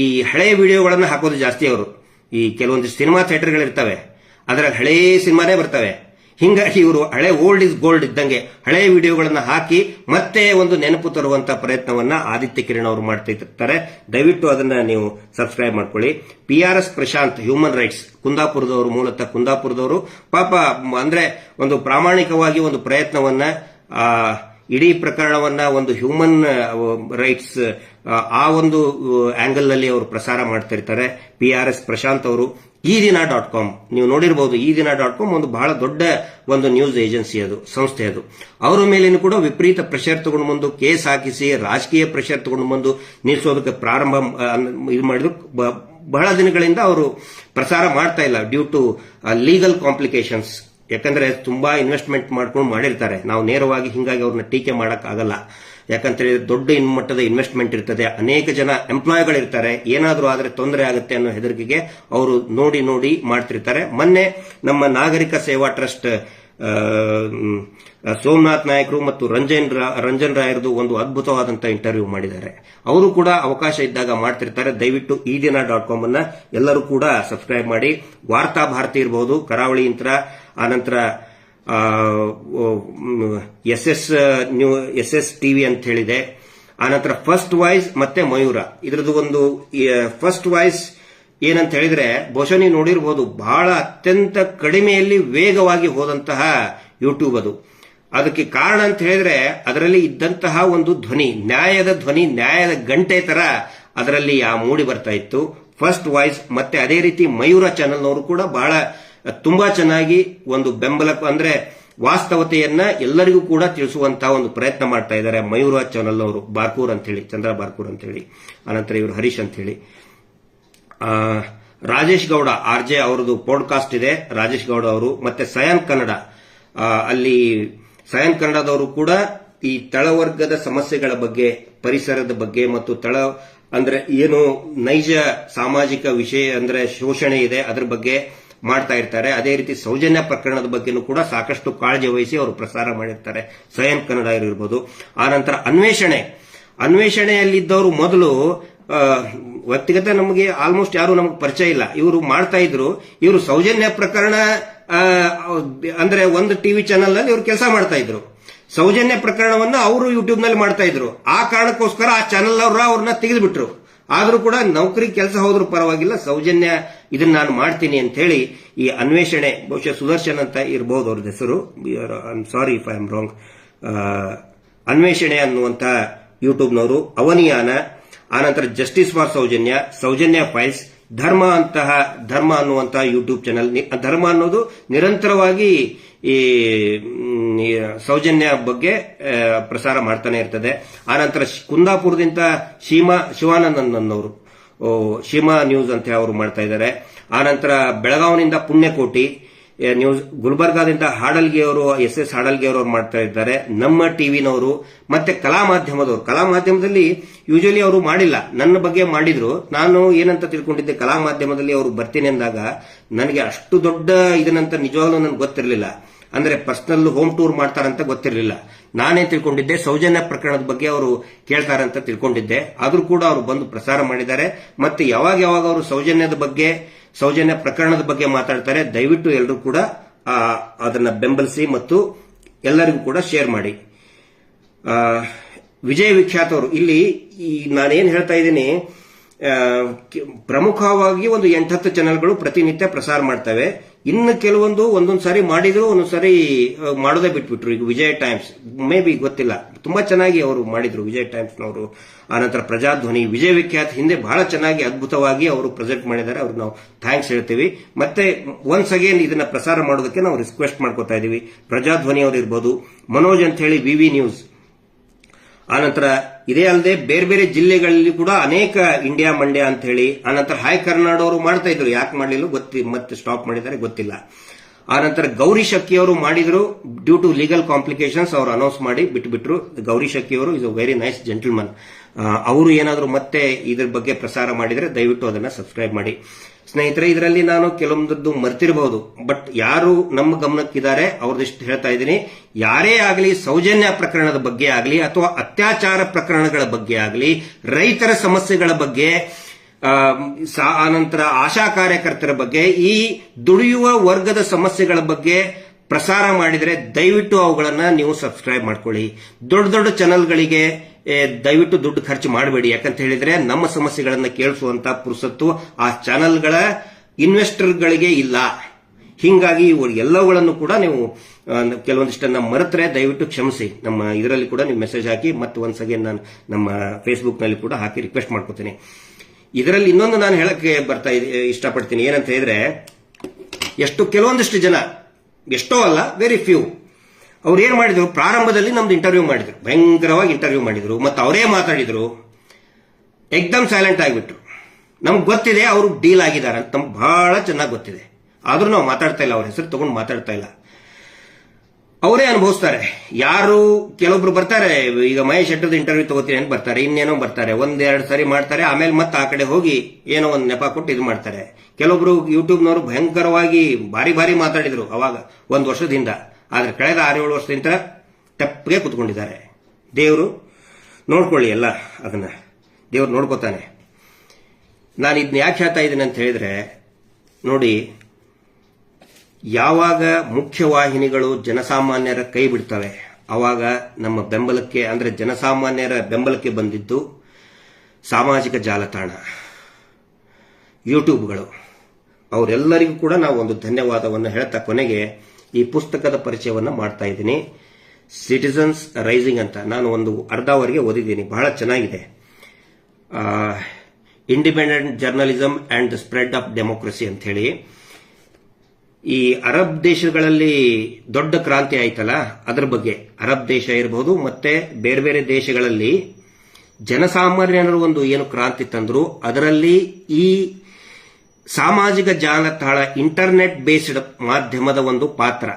ಈ ಹಳೆ ವಿಡಿಯೋಗಳನ್ನ ಹಾಕೋದು ಜಾಸ್ತಿ. ಅವರು ಈ ಕೆಲವೊಂದು ಸಿನಿಮಾ ಥಿಯೇಟರ್ಗಳಿರ್ತವೆ, ಅದರ ಹಳೇ ಸಿನಿಮಾನೇ ಬರ್ತವೆ. ಹಿಂಗಾಗಿ ಇವರು ಹಳೆ ಓಲ್ಡ್ ಇಸ್ ಗೋಲ್ಡ್ ಇದ್ದಂಗೆ ಹಳೆ ವಿಡಿಯೋಗಳನ್ನ ಹಾಕಿ ಮತ್ತೆ ಒಂದು ನೆನಪು ತರುವಂತ ಪ್ರಯತ್ನವನ್ನ ಆದಿತ್ಯ ಕಿರಣ್ ಅವರು ಮಾಡ್ತಿರ್ತಾರೆ. ದಯವಿಟ್ಟು ಅದನ್ನ ನೀವು ಸಬ್ಸ್ಕ್ರೈಬ್ ಮಾಡ್ಕೊಳ್ಳಿ. PRS ಪ್ರಶಾಂತ್, ಹ್ಯೂಮನ್ ರೈಟ್ಸ್, ಕುಂದಾಪುರದವರು, ಮೂಲತಃ ಕುಂದಾಪುರದವರು. ಪಾಪ ಅಂದ್ರೆ ಒಂದು ಪ್ರಾಮಾಣಿಕವಾಗಿ ಒಂದು ಪ್ರಯತ್ನವನ್ನ ಇಡೀ ಪ್ರಕರಣವನ್ನ ಒಂದು ಹ್ಯೂಮನ್ ರೈಟ್ಸ್ ಆ ಒಂದು ಆಂಗಲ್ ನಲ್ಲಿ ಅವರು ಪ್ರಸಾರ ಮಾಡ್ತಿರ್ತಾರೆ. PRS ಪ್ರಶಾಂತ್ ಅವರು. ಈದಿನ.com ನೀವು ನೋಡಿರಬಹುದು. ಈದಿನ.com ಒಂದು ಬಹಳ ದೊಡ್ಡ ಒಂದು ನ್ಯೂಸ್ ಏಜೆನ್ಸಿ, ಅದು ಸಂಸ್ಥೆ. ಅದು ಅವರ ಮೇಲೇನು ಕೂಡ ವಿಪರೀತ ಪ್ರೆಷರ್ ತಗೊಂಡು ಬಂದು ಕೇಸ್ ಹಾಕಿಸಿ ರಾಜಕೀಯ ಪ್ರೆಷರ್ ತಗೊಂಡು ಬಂದು ನಿಲ್ಲಿಸೋದಕ್ಕೆ ಪ್ರಾರಂಭ ಇದು ಮಾಡಿದ್ರು. ಬಹಳ ದಿನಗಳಿಂದ ಅವರು ಪ್ರಸಾರ ಮಾಡ್ತಾ ಇಲ್ಲ ಡ್ಯೂ ಟು ಲೀಗಲ್ ಕಾಂಪ್ಲಿಕೇಶನ್ಸ್. ಯಾಕಂದ್ರೆ ತುಂಬಾ ಇನ್ವೆಸ್ಟ್ಮೆಂಟ್ ಮಾಡ್ಕೊಂಡು ಮಾಡಿರ್ತಾರೆ. ನಾವು ನೇರವಾಗಿ ಹಿಂಗಾಗಿ ಅವ್ರನ್ನ ಟೀಕೆ ಮಾಡಕ್ ಆಗಲ್ಲ. ಯಾಕಂದ್ರೆ ದೊಡ್ಡ ಮಟ್ಟದ ಇನ್ವೆಸ್ಟ್ಮೆಂಟ್ ಇರ್ತದೆ, ಅನೇಕ ಜನ ಎಂಪ್ಲಾಯ್ಗಳಿರ್ತಾರೆ. ಏನಾದರೂ ಆದ್ರೆ ತೊಂದರೆ ಆಗುತ್ತೆ ಅನ್ನೋ ಹೆದರಿಕೆಗೆ ಅವರು ನೋಡಿ ಮಾಡ್ತಿರ್ತಾರೆ. ಮೊನ್ನೆ ನಮ್ಮ ನಾಗರಿಕ ಸೇವಾ ಟ್ರಸ್ಟ್ ಸೋಮನಾಥ್ ನಾಯಕರು ಮತ್ತು ರಂಜನ್ ರಾಯರ್ದು ಒಂದು ಅದ್ಭುತವಾದಂತಹ ಇಂಟರ್ವ್ಯೂ ಮಾಡಿದ್ದಾರೆ. ಅವರು ಕೂಡ ಅವಕಾಶ ಇದ್ದಾಗ ಮಾಡ್ತಿರ್ತಾರೆ. ದಯವಿಟ್ಟು ಈದಿನ.com ಅನ್ನ ಎಲ್ಲರೂ ಕೂಡ ಸಬ್ಸ್ಕ್ರೈಬ್ ಮಾಡಿ. ವಾರ್ತಾ ಭಾರತಿ ಇರಬಹುದು, ಕರಾವಳಿ ಇಂತ್ರ, ಆನಂತರ SS ಟಿವಿ ಅಂತ ಹೇಳಿದೆ, ಆನಂತರ ಫಸ್ಟ್ ವಾಯ್ಸ್ ಮತ್ತೆ ಮಯೂರ. ಇದ್ರದ್ದು ಒಂದು ಫಸ್ಟ್ ವಾಯ್ಸ್ ಏನಂತ ಹೇಳಿದ್ರೆ ಬಹುಶಃ ನೀವು ನೋಡಿರಬಹುದು, ಬಹಳ ಅತ್ಯಂತ ಕಡಿಮೆಯಲ್ಲಿ ವೇಗವಾಗಿ ಹೋದಂತಹ ಯೂಟ್ಯೂಬ್ ಅದು. ಅದಕ್ಕೆ ಕಾರಣ ಅಂತ ಹೇಳಿದ್ರೆ ಅದರಲ್ಲಿ ಇದ್ದಂತಹ ಒಂದು ಧ್ವನಿ, ನ್ಯಾಯದ ಗಂಟೆ ತರ ಅದರಲ್ಲಿ ಮೂಡಿ ಬರ್ತಾ ಇತ್ತು. ಫಸ್ಟ್ ವಾಯ್ಸ್ ಮತ್ತೆ ಅದೇ ರೀತಿ ಮಯೂರ ಚಾನೆಲ್ನವರು ಕೂಡ ಬಹಳ ತುಂಬಾ ಚೆನ್ನಾಗಿ ಒಂದು ಬೆಂಬಲ ಅಂದ್ರೆ ವಾಸ್ತವತೆಯನ್ನ ಎಲ್ಲರಿಗೂ ಕೂಡ ತಿಳಿಸುವಂತಹ ಒಂದು ಪ್ರಯತ್ನ ಮಾಡ್ತಾ ಇದ್ದಾರೆ ಮಯೂರ ಚಾನೆಲ್ನವರು. ಬಾರ್ಕೂರ್ ಅಂತ ಹೇಳಿ, ಚಂದ್ರ ಬಾರ್ಕೂರ್ ಅಂತ ಹೇಳಿ, ಆನಂತರ ಇವರು ಹರೀಶ್ ಅಂತ ಹೇಳಿ. ರಾಜೇಶ್ ಗೌಡ RJ ಅವರದು ಪಾಡ್ಕಾಸ್ಟ್ ಇದೆ, ರಾಜೇಶ್ ಗೌಡ ಅವರು. ಮತ್ತೆ ಸಯಾನ್ ಕನ್ನಡ, ಅಲ್ಲಿ ಸಯಾನ್ ಕನ್ನಡದವರು ಕೂಡ ಈ ತಳವರ್ಗದ ಸಮಸ್ಯೆಗಳ ಬಗ್ಗೆ, ಪರಿಸರದ ಬಗ್ಗೆ ಮತ್ತು ಅಂದ್ರೆ ಏನು ನೈಜ ಸಾಮಾಜಿಕ ವಿಷಯ ಅಂದ್ರೆ ಶೋಷಣೆ ಇದೆ ಅದರ ಬಗ್ಗೆ ಮಾಡ್ತಾ ಇರ್ತಾರೆ. ಅದೇ ರೀತಿ ಸೌಜನ್ಯ ಪ್ರಕರಣದ ಬಗ್ಗೆನೂ ಕೂಡ ಸಾಕಷ್ಟು ಕಾಳಜಿ ವಹಿಸಿ ಅವರು ಪ್ರಸಾರ ಮಾಡಿರ್ತಾರೆ. ಸಯನ್ ಕನ್ನಡ ಇರಬಹುದು. ಆನಂತರ ಅನ್ವೇಷಣೆಯಲ್ಲಿದ್ದವರು ಮೊದಲು ವ್ಯಕ್ತಿಗತ ನಮಗೆ ಆಲ್ಮೋಸ್ಟ್ ಯಾರು ನಮಗೆ ಪರಿಚಯ ಇಲ್ಲ. ಇವರು ಮಾಡ್ತಾ ಇದ್ರು. ಇವರು ಸೌಜನ್ಯ ಪ್ರಕರಣ ಅಂದ್ರೆ ಒಂದು ಟಿವಿ ಚಾನೆಲ್ ನಲ್ಲಿ ಇವರು ಕೆಲಸ ಮಾಡ್ತಾ ಇದ್ರು. ಸೌಜನ್ಯ ಪ್ರಕರಣವನ್ನ ಅವರು ಯೂಟ್ಯೂಬ್ ನಲ್ಲಿ ಮಾಡ್ತಾ ಇದ್ರು. ಆ ಕಾರಣಕ್ಕೋಸ್ಕರ ಆ ಚಾನೆಲ್ ಅವ್ರನ್ನ ತೆಗೆದುಬಿಟ್ರು. ಆದ್ರೂ ಕೂಡ ನೌಕರಿ ಕೆಲಸ ಹೋದ್ರೂ ಪರವಾಗಿಲ್ಲ, ಸೌಜನ್ಯ ಇದನ್ನ ನಾನು ಮಾಡ್ತೀನಿ ಅಂತ ಹೇಳಿ ಈ ಅನ್ವೇಷಣೆ, ಬಹುಶಃ ಸುದರ್ಶನ್ ಅಂತ ಇರಬಹುದು ಅವ್ರದ್ದು ಹೆಸರು, I am sorry if I am wrong, ಅನ್ವೇಷಣೆ ಅನ್ನುವಂತ ಯೂಟ್ಯೂಬ್ನವರು, ಅವನಿಯಾನ, ಆನಂತರ ಜಸ್ಟಿಸ್ ಫಾರ್ ಸೌಜನ್ಯ ಫೈಲ್ಸ್, ಧರ್ಮ ಅನ್ನುವಂತಹ ಯೂಟ್ಯೂಬ್ ಚಾನೆಲ್. ಧರ್ಮ ಅನ್ನೋದು ನಿರಂತರವಾಗಿ ಈ ಸೌಜನ್ಯ ಬಗ್ಗೆ ಪ್ರಸಾರ ಮಾಡ್ತಾನೆ ಇರ್ತದೆ. ಆನಂತರ ಕುಂದಾಪುರದಿಂದ ಶಿವಾನಂದನ್ ಅವರು ಶಿಮಾ ನ್ಯೂಸ್ ಅಂತ ಅವರು ಮಾಡ್ತಾ ಇದ್ದಾರೆ. ಆನಂತರ ಬೆಳಗಾವಿನಿಂದ ಪುಣ್ಯಕೋಟಿ ನ್ಯೂಸ್, ಗುಲ್ಬರ್ಗಾದಿಂದ ಹಾಡಲ್ಗಿಯವರು SS ಹಾಡಲ್ಗಿಯವರು ಮಾಡ್ತಾ ಇದ್ದಾರೆ. ನಮ್ಮ ಟಿವಿನವರು ಮತ್ತೆ ಕಲಾ ಮಾಧ್ಯಮದಲ್ಲಿ ಯೂಶಲಿ ಅವರು ಮಾಡಿಲ್ಲ, ನನ್ನ ಬಗ್ಗೆ ಮಾಡಿದ್ರು. ನಾನು ಏನಂತ ತಿಳ್ಕೊಂಡಿದ್ದೆ, ಕಲಾ ಮಾಧ್ಯಮದಲ್ಲಿ ಅವರು ಬರ್ತೀನಿ ಅಂದಾಗ ನನಗೆ ಅಷ್ಟು ದೊಡ್ಡ ಇದನ್ನಂತ ನಿಜವಾಗ್ಲೂ ನನಗೆ ಗೊತ್ತಿರಲಿಲ್ಲ. ಅಂದ್ರೆ ಪರ್ಸನಲ್ ಹೋಮ್ ಟೂರ್ ಮಾಡ್ತಾರಂತ ಗೊತ್ತಿರಲಿಲ್ಲ. ನಾನೇ ತಿಳ್ಕೊಂಡಿದ್ದೆ ಸೌಜನ್ಯ ಪ್ರಕರಣದ ಬಗ್ಗೆ ಅವರು ಕೇಳ್ತಾರಂತ ತಿಳ್ಕೊಂಡಿದ್ದೆ. ಆದ್ರೂ ಕೂಡ ಅವರು ಬಂದು ಪ್ರಸಾರ ಮಾಡಿದ್ದಾರೆ. ಮತ್ತೆ ಯಾವಾಗ ಅವರು ಸೌಜನ್ಯ ಪ್ರಕರಣದ ಬಗ್ಗೆ ಮಾತಾಡ್ತಾರೆ. ದಯವಿಟ್ಟು ಎಲ್ಲರೂ ಕೂಡ ಅದನ್ನ ಬೆಂಬಲಿಸಿ ಮತ್ತು ಎಲ್ಲರಿಗೂ ಕೂಡ ಶೇರ್ ಮಾಡಿ. ವಿಜಯ್ ವಿಖ್ಯಾತ್ ಅವರು, ಇಲ್ಲಿ ನಾನೇನ್ ಹೇಳ್ತಾ ಇದ್ದೀನಿ, ಪ್ರಮುಖವಾಗಿ ಒಂದು 8-10 ಚಾನೆಲ್ಗಳು ಪ್ರತಿನಿತ್ಯ ಪ್ರಸಾರ ಮಾಡ್ತವೆ. ಇನ್ನು ಕೆಲವೊಂದು ಒಂದೊಂದು ಸಾರಿ ಮಾಡಿದ್ರು, ಒಂದೊಂದು ಸಾರಿ ಮಾಡೋದೇ ಬಿಟ್ಬಿಟ್ರು. ಈಗ ವಿಜಯ ಟೈಮ್ಸ್ ಮೇ ಬಿ ಗೊತ್ತಿಲ್ಲ, ತುಂಬಾ ಚೆನ್ನಾಗಿ ಅವರು ಮಾಡಿದ್ರು ವಿಜಯ ಟೈಮ್ಸ್ನವರು. ಆನಂತರ ಪ್ರಜಾಧ್ವನಿ, ವಿಜಯ ವಿಖ್ಯಾತ್ ಹಿಂದೆ ಬಹಳ ಚೆನ್ನಾಗಿ ಅದ್ಭುತವಾಗಿ ಅವರು ಪ್ರೆಸೆಂಟ್ ಮಾಡಿದ್ದಾರೆ. ಅವ್ರಿಗೆ ನಾವು ಥ್ಯಾಂಕ್ಸ್ ಹೇಳ್ತೀವಿ. ಮತ್ತೆ ಒನ್ಸ್ ಅಗೇನ್ ಇದನ್ನ ಪ್ರಸಾರ ಮಾಡೋದಕ್ಕೆ ನಾವು ರಿಕ್ವೆಸ್ಟ್ ಮಾಡ್ಕೋತಾ ಇದೀವಿ. ಪ್ರಜಾಧ್ವನಿ ಅವರು ಇರ್ಬೋದು, ಮನೋಜ್ ಅಂತ ಹೇಳಿ ವಿವಿ ನ್ಯೂಸ್, ಆನಂತರ ಇದೇ ಅಲ್ಲದೆ ಬೇರೆ ಬೇರೆ ಜಿಲ್ಲೆಗಳಲ್ಲಿ ಕೂಡ ಅನೇಕ ಇಂಡಿಯಾ ಮಂಡ್ಯ ಅಂತ ಹೇಳಿ, ಆನಂತರ ಹಾಯ್ ಕರ್ನಾಡ್ ಅವರು ಮಾಡ್ತಾ ಇದ್ರು, ಯಾಕೆ ಮಾಡಲಿಲ್ಲ ಮತ್ತೆ ಸ್ಟಾಪ್ ಮಾಡಿದ್ದಾರೆ ಗೊತ್ತಿಲ್ಲ. ಆನಂತರ ಗೌರಿ ಶಕ್ಕಿ ಅವರು ಮಾಡಿದ್ರು, ಡ್ಯೂ ಟು ಲೀಗಲ್ ಕಾಂಪ್ಲಿಕೇಶನ್ಸ್ ಅವರು ಅನೌನ್ಸ್ ಮಾಡಿ ಬಿಟ್ಬಿಟ್ರು. ಗೌರಿ ಶಕ್ಕಿ ಅವರು is a very nice gentleman. ಅವರು ಏನಾದರೂ ಮತ್ತೆ ಇದ್ರ ಬಗ್ಗೆ ಪ್ರಸಾರ ಮಾಡಿದ್ರೆ ದಯವಿಟ್ಟು ಅದನ್ನ ಸಬ್ಸ್ಕ್ರೈಬ್ ಮಾಡಿ ಸ್ನೇಹಿತರೆ. ಇದರಲ್ಲಿ ನಾನು ಕೆಲವೊಂದದ್ದು ಮರ್ತಿರಬಹುದು, ಬಟ್ ಯಾರು ನಮ್ಮ ಗಮನಕ್ಕಿದ್ದಾರೆ ಅವ್ರದಿಷ್ಟು ಹೇಳ್ತಾ ಇದ್ದೀನಿ. ಯಾರೇ ಆಗಲಿ ಸೌಜನ್ಯ ಪ್ರಕರಣದ ಬಗ್ಗೆ ಆಗಲಿ ಅಥವಾ ಅತ್ಯಾಚಾರ ಪ್ರಕರಣಗಳ ಬಗ್ಗೆ ಆಗಲಿ, ರೈತರ ಸಮಸ್ಯೆಗಳ ಬಗ್ಗೆ, ಆನಂತರ ಆಶಾ ಕಾರ್ಯಕರ್ತರ ಬಗ್ಗೆ, ಈ ದುಡಿಯುವ ವರ್ಗದ ಸಮಸ್ಯೆಗಳ ಬಗ್ಗೆ ಪ್ರಸಾರ ಮಾಡಿದರೆ ದಯವಿಟ್ಟು ಅವುಗಳನ್ನ ನೀವು ಸಬ್ಸ್ಕ್ರೈಬ್ ಮಾಡ್ಕೊಳ್ಳಿ. ದೊಡ್ಡ ದೊಡ್ಡ ಚಾನೆಲ್ಗಳಿಗೆ ದಯವಿಟ್ಟು ದುಡ್ಡು ಖರ್ಚು ಮಾಡಬೇಡಿ. ಯಾಕಂತ ಹೇಳಿದ್ರೆ ನಮ್ಮ ಸಮಸ್ಯೆಗಳನ್ನ ಕೇಳಿಸುವಂತ ಪುರುಸತ್ತು ಆ ಚಾನೆಲ್ಗಳ ಇನ್ವೆಸ್ಟರ್ಗಳಿಗೆ ಇಲ್ಲ. ಹಿಂಗಾಗಿ ಎಲ್ಲವುಗಳನ್ನು ಕೂಡ ನೀವು ಕೆಲವೊಂದಿಷ್ಟನ್ನ ಮರೆತರೆ ದಯವಿಟ್ಟು ಕ್ಷಮಿಸಿ. ನಮ್ಮ ಇದರಲ್ಲಿ ಕೂಡ ನೀವು ಮೆಸೇಜ್ ಹಾಕಿ, ಮತ್ತು ಒನ್ಸ್ ಅಗೇನ್ ನಾನು ನಮ್ಮ ಫೇಸ್ಬುಕ್ ನಲ್ಲಿ ಕೂಡ ಹಾಕಿ ರಿಕ್ವೆಸ್ಟ್ ಮಾಡ್ಕೋತೀನಿ. ಇದರಲ್ಲಿ ಇನ್ನೊಂದು ನಾನು ಹೇಳಕ್ಕೆ ಇಷ್ಟಪಡ್ತೀನಿ. ಏನಂತ ಹೇಳಿದ್ರೆ, ಕೆಲವೊಂದಿಷ್ಟು ಜನ, ಎಷ್ಟೋ ಅಲ್ಲ, ವೆರಿ ಫ್ಯೂ, ಅವ್ರು ಏನ್ ಮಾಡಿದ್ರು, ಪ್ರಾರಂಭದಲ್ಲಿ ನಮ್ದು ಇಂಟರ್ವ್ಯೂ ಮಾಡಿದ್ರು, ಭಯಂಕರವಾಗಿ ಇಂಟರ್ವ್ಯೂ ಮಾಡಿದ್ರು, ಮತ್ತೆ ಅವರೇ ಮಾತಾಡಿದ್ರು, ಎಕ್ದಮ್ ಸೈಲೆಂಟ್ ಆಗಿಬಿಟ್ರು. ನಮ್ಗೆ ಗೊತ್ತಿದೆ ಅವರು ಡೀಲ್ ಆಗಿದ್ದಾರೆ ಅಂತ, ನಮ್ಗೆ ಬಹಳ ಚೆನ್ನಾಗಿ ಗೊತ್ತಿದೆ. ಆದ್ರೂ ನಾವು ಮಾತಾಡ್ತಾ ಇಲ್ಲ, ಅವ್ರ ಹೆಸರು ತಗೊಂಡು ಮಾತಾಡ್ತಾ ಇಲ್ಲ. ಅವರೇ ಅನುಭವಿಸ್ತಾರೆ. ಯಾರು ಕೆಲವೊಬ್ರು ಬರ್ತಾರೆ, ಈಗ ಮಹೇಶ್ ಶೆಟ್ಟರ್ದು ಇಂಟರ್ವ್ಯೂ ತಗೋತೀನಿ ಅಂತ ಬರ್ತಾರೆ, ಇನ್ನೇನೋ ಬರ್ತಾರೆ, 1-2 ಸಾರಿ ಮಾಡ್ತಾರೆ, ಆಮೇಲೆ ಮತ್ತೆ ಆ ಕಡೆ ಹೋಗಿ ಏನೋ ಒಂದು ನೆಪ ಕೊಟ್ಟು ಇದು ಮಾಡ್ತಾರೆ. ಕೆಲವೊಬ್ರು ಯೂಟ್ಯೂಬ್ನವರು ಭಯಂಕರವಾಗಿ ಭಾರಿ ಮಾತಾಡಿದ್ರು ಅವಾಗ 1 ವರ್ಷದಿಂದ, ಆದ್ರೆ ಕಳೆದ 6-7 ವರ್ಷದಿಂದ ತೆಪ್ಪಗೆ ಕುತ್ಕೊಂಡಿದ್ದಾರೆ. ದೇವರು ನೋಡ್ಕೊಳ್ಳಿ, ಎಲ್ಲ ಅದನ್ನ ದೇವ್ರು ನೋಡ್ಕೋತಾನೆ. ನಾನು ಇದನ್ನ ಯಾಕೆ ಹೇಳ್ತಾ ಇದ್ದೀನಿ ಅಂತ ಹೇಳಿದ್ರೆ, ನೋಡಿ, ಯಾವಾಗ ಮುಖ್ಯವಾಹಿನಿಗಳು ಜನಸಾಮಾನ್ಯರ ಕೈ ಬಿಡ್ತವೆ ಅವಾಗ ನಮ್ಮ ಬೆಂಬಲಕ್ಕೆ, ಅಂದ್ರೆ ಜನಸಾಮಾನ್ಯರ ಬೆಂಬಲಕ್ಕೆ ಬಂದಿದ್ದು ಸಾಮಾಜಿಕ ಜಾಲತಾಣ, ಯೂಟ್ಯೂಬ್ಗಳು. ಅವರೆಲ್ಲರಿಗೂ ಕೂಡ ನಾವು ಒಂದು ಧನ್ಯವಾದವನ್ನು ಹೇಳ್ತಾ ಕೊನೆಗೆ ಈ ಪುಸ್ತಕದ ಪರಿಚಯವನ್ನು ಮಾಡ್ತಾ ಇದ್ದೀನಿ. ಸಿಟಿಸನ್ಸ್ ರೈಸಿಂಗ್ ಅಂತ ನಾನು ಒಂದು ಅರ್ಧವರೆಗೆ ಓದಿದ್ದೀನಿ, ಬಹಳ ಚೆನ್ನಾಗಿದೆ. Independent journalism and the spread of democracy ಅಂತ ಹೇಳಿ. ಈ ಅರಬ್ ದೇಶಗಳಲ್ಲಿ ದೊಡ್ಡ ಕ್ರಾಂತಿ ಆಯ್ತಲ್ಲ, ಅದರ ಬಗ್ಗೆ, ಅರಬ್ ದೇಶ ಇರಬಹುದು ಮತ್ತೆ ಬೇರೆ ಬೇರೆ ದೇಶಗಳಲ್ಲಿ ಜನಸಾಮಾನ್ಯರು ಒಂದು ಏನು ಕ್ರಾಂತಿ ತಂದ್ರು, ಅದರಲ್ಲಿ ಈ ಸಾಮಾಜಿಕ ಜಾಲತಾಣ, ಇಂಟರ್ನೆಟ್ ಬೇಸ್ಡ್ ಮಾಧ್ಯಮದ ಒಂದು ಪಾತ್ರ,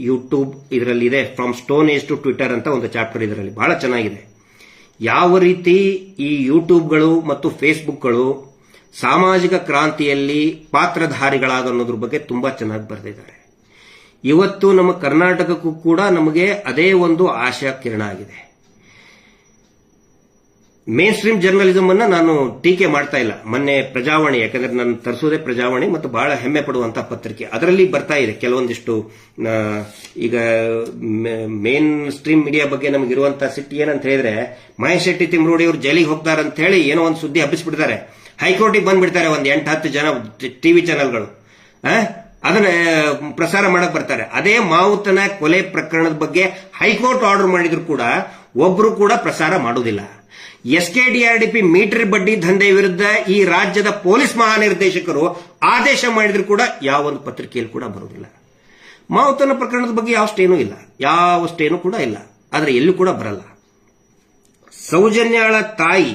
ಯೂಟ್ಯೂಬ್ ಇದರಲ್ಲಿ ಇದೆ. From stone age to Twitter ಅಂತ ಒಂದು ಚಾಪ್ಟರ್ ಇದರಲ್ಲಿ ಬಹಳ ಚೆನ್ನಾಗಿದೆ. ಯಾವ ರೀತಿ ಈ ಯೂಟ್ಯೂಬ್ಗಳು ಮತ್ತು ಫೇಸ್ಬುಕ್ಗಳು ಸಾಮಾಜಿಕ ಕ್ರಾಂತಿಯಲ್ಲಿ ಪಾತ್ರಧಾರಿಗಳಾದ ಅನ್ನೋದ್ರ ಬಗ್ಗೆ ತುಂಬಾ ಚೆನ್ನಾಗಿ ಬರೆದಿದ್ದಾರೆ. ಇವತ್ತು ನಮ್ಮ ಕರ್ನಾಟಕಕ್ಕೂ ಕೂಡ ನಮಗೆ ಅದೇ ಒಂದು ಆಶಾ ಕಿರಣ ಆಗಿದೆ. ಮೇನ್ ಸ್ಟ್ರೀಮ್ ಜರ್ನಲಿಸಂ ಅನ್ನ ನಾನು ಟೀಕೆ ಮಾಡ್ತಾ ಇಲ್ಲ. ಮೊನ್ನೆ ಪ್ರಜಾವಾಣಿ, ಯಾಕಂದ್ರೆ ನಾನು ತರಿಸೋದೇ ಪ್ರಜಾವಾಣಿ ಮತ್ತು ಬಹಳ ಹೆಮ್ಮೆ ಪಡುವಂತಹ ಪತ್ರಿಕೆ, ಅದರಲ್ಲಿ ಬರ್ತಾ ಇದೆ ಕೆಲವೊಂದಿಷ್ಟು. ಈಗ ಮೇನ್ ಸ್ಟ್ರೀಮ್ ಮೀಡಿಯಾ ಬಗ್ಗೆ ನಮಗಿರುವಂತಹ ಸಿಟ್ಟು ಏನಂತ ಹೇಳಿದ್ರೆ, ಮಹೇಶ್ ಶೆಟ್ಟಿ ತಿಮ್ರೋಡಿ ಅವರು ಜೈಲಿಗೆ ಹೋಗ್ತಾರಂತ ಹೇಳಿ ಏನೋ ಒಂದು ಸುದ್ದಿ ಹಬ್ಬಿಸ್ಬಿಡ್ತಾರೆ, ಹೈಕೋರ್ಟಿಗೆ ಬಂದ್ಬಿಡ್ತಾರೆ ಒಂದು 8-10 ಜನ ಟಿವಿ ಚಾನೆಲ್ಗಳು, ಅದನ್ನ ಪ್ರಸಾರ ಮಾಡಕ್ ಬರ್ತಾರೆ. ಅದೇ ಮಾವುತನ ಕೊಲೆ ಪ್ರಕರಣದ ಬಗ್ಗೆ ಹೈಕೋರ್ಟ್ ಆರ್ಡರ್ ಮಾಡಿದ್ರು ಕೂಡ ಒಬ್ರು ಕೂಡ ಪ್ರಸಾರ ಮಾಡುವುದಿಲ್ಲ. SKDRDP ಮೀಟರ್ ಬಡ್ಡಿ ದಂಧೆ ವಿರುದ್ಧ ಈ ರಾಜ್ಯದ ಪೊಲೀಸ್ ಮಹಾನಿರ್ದೇಶಕರು ಆದೇಶ ಮಾಡಿದ್ರು ಕೂಡ ಯಾವೊಂದು ಪತ್ರಿಕೆಯಲ್ಲಿ ಕೂಡ ಬರುವುದಿಲ್ಲ. ಮಾವುತನ ಪ್ರಕರಣದ ಬಗ್ಗೆ ಯಾವ ಸ್ಟೇನು ಕೂಡ ಇಲ್ಲ, ಆದ್ರೆ ಎಲ್ಲೂ ಕೂಡ ಬರಲ್ಲ. ಸೌಜನ್ಯಾಳ ತಾಯಿ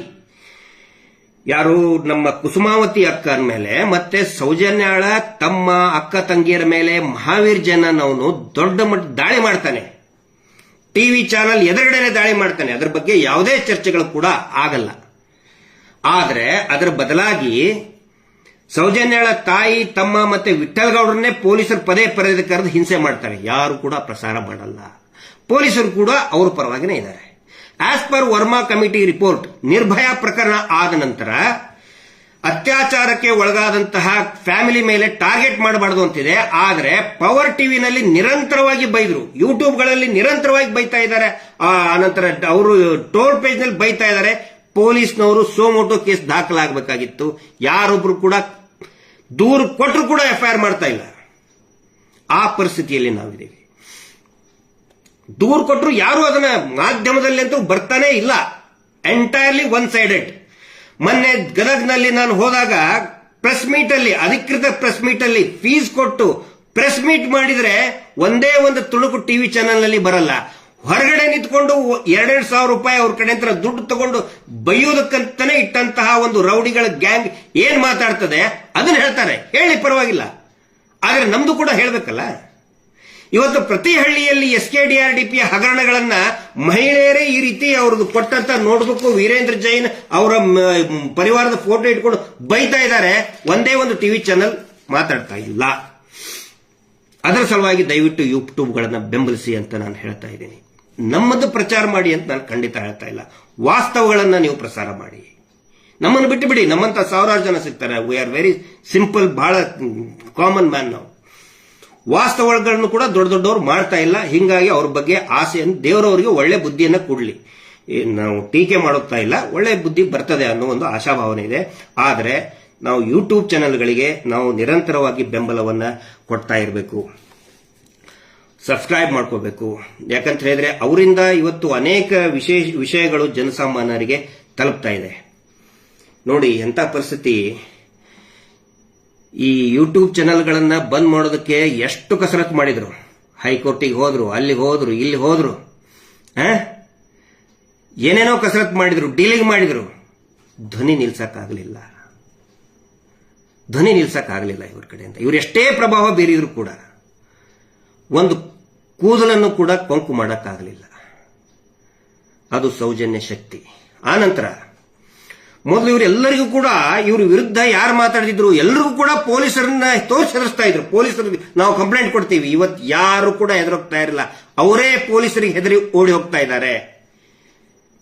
ಯಾರು, ನಮ್ಮ ಕುಸುಮಾವತಿ ಅಕ್ಕ ಮೇಲೆ, ಮತ್ತೆ ಸೌಜನ್ಯಾಳ ತಮ್ಮ ಅಕ್ಕ ತಂಗಿಯರ ಮೇಲೆ ಮಹಾವೀರ್ ಜೈನ್ ಅವನು ದೊಡ್ಡ ಮಟ್ಟ ದಾಳಿ ಮಾಡ್ತಾನೆ. ಟಿವಿ ಚಾನೆಲ್ ಎದುರುಗಡೆನೆ ದಾಳಿ ಮಾಡ್ತಾನೆ. ಅದರ ಬಗ್ಗೆ ಯಾವುದೇ ಚರ್ಚೆಗಳು ಕೂಡ ಆಗಲ್ಲ. ಆದ್ರೆ ಅದರ ಬದಲಾಗಿ ಸೌಜನ್ಯಾಳ ತಾಯಿ, ತಮ್ಮ ಮತ್ತೆ ವಿಠಲ್ ಗೌಡ್ರನ್ನೇ ಪೊಲೀಸರು ಪದೇ ಕರೆದು ಹಿಂಸೆ ಮಾಡ್ತಾರೆ. ಯಾರು ಕೂಡ ಪ್ರಸಾರ ಮಾಡಲ್ಲ. ಪೊಲೀಸರು ಕೂಡ ಅವ್ರ ಪರವಾಗಿನೇ ಇದ್ದಾರೆ. As per Verma committee report, Nirbhaya ಪ್ರಕರಣ ಆದ ನಂತರ ಅತ್ಯಾಚಾರಕ್ಕೆ ಒಳಗಾದಂತಹ ಫ್ಯಾಮಿಲಿ ಮೇಲೆ ಟಾರ್ಗೆಟ್ ಮಾಡಬಾರದು ಅಂತಿದೆ. ಆದರೆ ಪವರ್ ಟಿವಿನಲ್ಲಿ ನಿರಂತರವಾಗಿ ಬೈದ್ರು, ಯೂಟ್ಯೂಬ್ಗಳಲ್ಲಿ ನಿರಂತರವಾಗಿ ಬೈತಾ ಇದ್ದಾರೆ. ಆನಂತರ ಅವರು ಟೋಲ್ ಪೇಜ್ ನಲ್ಲಿ ಬೈತಾ ಇದ್ದಾರೆ. ಪೊಲೀಸ್ನವರು ಸೋಮೋಟೋ ಕೇಸ್ ದಾಖಲಾಗಬೇಕಾಗಿತ್ತು. ಯಾರೊಬ್ರು ಕೂಡ ದೂರು ಕೊಟ್ಟರು ಕೂಡ ಎಫ್ಐಆರ್ ಮಾಡ್ತಾ ಇಲ್ಲ. ಆ ಪರಿಸ್ಥಿತಿಯಲ್ಲಿ ನಾವಿದ್ದೀವಿ. ದೂರು ಕೊಟ್ಟರು ಯಾರು ಅದನ್ನ ಮಾಧ್ಯಮದಲ್ಲಿ ಅಂತೂ ಬರ್ತಾನೆ ಇಲ್ಲ. Entirely one sided. ಮೊನ್ನೆ ಗದಗ್ನಲ್ಲಿ ನಾನು ಹೋದಾಗ ಪ್ರೆಸ್ ಮೀಟ್ ಅಲ್ಲಿ, ಅಧಿಕೃತ ಪ್ರೆಸ್ ಮೀಟ್ ಅಲ್ಲಿ ಫೀಸ್ ಕೊಟ್ಟು ಪ್ರೆಸ್ ಮೀಟ್ ಮಾಡಿದ್ರೆ ಒಂದೇ ಒಂದು ತುಣುಕು ಟಿವಿ ಚಾನೆಲ್ ನಲ್ಲಿ ಬರಲ್ಲ. ಹೊರಗಡೆ ನಿಂತ್ಕೊಂಡು 2,000 ರೂಪಾಯಿ ಅವ್ರ ಕಡೆ ಅಂತ ದುಡ್ಡು ತಗೊಂಡು ಬೈಯೋದಕ್ಕಂತಾನೆ ಇಟ್ಟಂತಹ ಒಂದು ರೌಡಿಗಳ ಗ್ಯಾಂಗ್ ಏನ್ ಮಾತಾಡ್ತದೆ ಅದನ್ನ ಹೇಳ್ತಾರೆ. ಹೇಳಿ, ಪರವಾಗಿಲ್ಲ. ಆದ್ರೆ ನಮ್ದು ಕೂಡ ಹೇಳ್ಬೇಕಲ್ಲ. ಇವತ್ತು ಪ್ರತಿ ಹಳ್ಳಿಯಲ್ಲಿ SKDRDP ಹಗರಣಗಳನ್ನ ಮಹಿಳೆಯರೇ ಈ ರೀತಿ ಅವ್ರದ್ದು ಕೊಟ್ಟಂತ ನೋಟ್ಬುಕ್ ವೀರೇಂದ್ರ ಜೈನ್ ಅವರ ಪರಿವಾರದ ಫೋಟೋ ಇಟ್ಕೊಂಡು ಬೈತಾ ಇದ್ದಾರೆ. ಒಂದೇ ಒಂದು ಟಿವಿ ಚಾನೆಲ್ ಮಾತಾಡ್ತಾ ಇಲ್ಲ. ಅದರ ಸಲುವಾಗಿ ದಯವಿಟ್ಟು ಯೂಟ್ಯೂಬ್ಗಳನ್ನ ಬೆಂಬಲಿಸಿ ಅಂತ ನಾನು ಹೇಳ್ತಾ ಇದ್ದೀನಿ. ನಮ್ಮದು ಪ್ರಚಾರ ಮಾಡಿ ಅಂತ ನಾನು ಖಂಡಿತ ಹೇಳ್ತಾ ಇಲ್ಲ. ವಾಸ್ತವಗಳನ್ನ ನೀವು ಪ್ರಸಾರ ಮಾಡಿ. ನಮ್ಮನ್ನು ಬಿಟ್ಟು ಬಿಡಿ. ನಮ್ಮಂತ ಸಾವಿರಾರು ಜನ ಸಿಗ್ತಾರೆ. ವಿ ಆರ್ ವೆರಿ ಸಿಂಪಲ್, ಬಹಳ ಕಾಮನ್ ಮ್ಯಾನ್. ನಾವು ವಾಸ್ತವಗಳನ್ನು ಕೂಡ ದೊಡ್ಡ ದೊಡ್ಡವರು ಮಾಡ್ತಾ ಇಲ್ಲ. ಹಿಂಗಾಗಿ ಅವ್ರ ಬಗ್ಗೆ ಆಸೆಯನ್ನು ದೇವರವರಿಗೆ ಒಳ್ಳೆ ಬುದ್ಧಿಯನ್ನ ಕೊಡ್ಲಿ. ನಾವು ಟೀಕೆ ಮಾಡುತ್ತಾ ಇಲ್ಲ, ಒಳ್ಳೆ ಬುದ್ಧಿ ಬರ್ತದೆ ಅನ್ನೋ ಒಂದು ಆಶಾಭಾವನೆ ಇದೆ. ಆದರೆ ನಾವು ಯೂಟ್ಯೂಬ್ ಚಾನೆಲ್ಗಳಿಗೆ ನಾವು ನಿರಂತರವಾಗಿ ಬೆಂಬಲವನ್ನ ಕೊಡ್ತಾ ಇರಬೇಕು. ಸಬ್ಸ್ಕ್ರೈಬ್ ಮಾಡ್ಕೋಬೇಕು. ಯಾಕಂತ ಹೇಳಿದ್ರೆ ಅವರಿಂದ ಇವತ್ತು ಅನೇಕ ವಿಷಯಗಳು ಜನಸಾಮಾನ್ಯರಿಗೆ ತಲುಪ್ತಾ ಇದೆ. ನೋಡಿ ಎಂತ ಪರಿಸ್ಥಿತಿ. ಈ ಯೂಟ್ಯೂಬ್ ಚಾನೆಲ್ಗಳನ್ನ ಬಂದ್ ಮಾಡೋದಕ್ಕೆ ಎಷ್ಟು ಕಸರತ್ತು ಮಾಡಿದ್ರು. ಹೈಕೋರ್ಟಿಗೆ ಹೋದ್ರು, ಅಲ್ಲಿ ಹೋದ್ರು, ಇಲ್ಲಿ ಹೋದ್ರು, ಏನೇನೋ ಕಸರತ್ತು ಮಾಡಿದ್ರು, ಡೀಲಿಂಗ್ ಮಾಡಿದ್ರು. ಧ್ವನಿ ನಿಲ್ಸಕ್ಕಾಗಲಿಲ್ಲ. ಇವ್ರ ಕಡೆಯಿಂದ. ಇವ್ರು ಎಷ್ಟೇ ಪ್ರಭಾವ ಬೀರಿದ್ರು ಕೂಡ ಒಂದು ಕೂದಲನ್ನು ಕೂಡ ಕೊಂಕು ಮಾಡಕ್ಕಾಗಲಿಲ್ಲ. ಅದು ಸೌಜನ್ಯ ಶಕ್ತಿ. ಆನಂತರ ಮೊದಲು ಇವರೆಲ್ಲರಿಗೂ ಕೂಡ ಇವ್ರ ವಿರುದ್ಧ ಯಾರು ಮಾತಾಡಿದ್ರು ಎಲ್ಲರಿಗೂ ಕೂಡ ಪೊಲೀಸರನ್ನ ತೋರಿಸ್ತಾ ಇದ್ರು. ಪೊಲೀಸರಿಗೆ ನಾವು ಕಂಪ್ಲೇಂಟ್ ಕೊಡ್ತೀವಿ. ಇವತ್ತು ಯಾರು ಕೂಡ ಹೆದರೋಗ್ತಾ ಇರಲಿಲ್ಲ. ಅವರೇ ಪೊಲೀಸರಿಗೆ ಹೆದರಿ ಓಡಿ ಹೋಗ್ತಾ ಇದ್ದಾರೆ.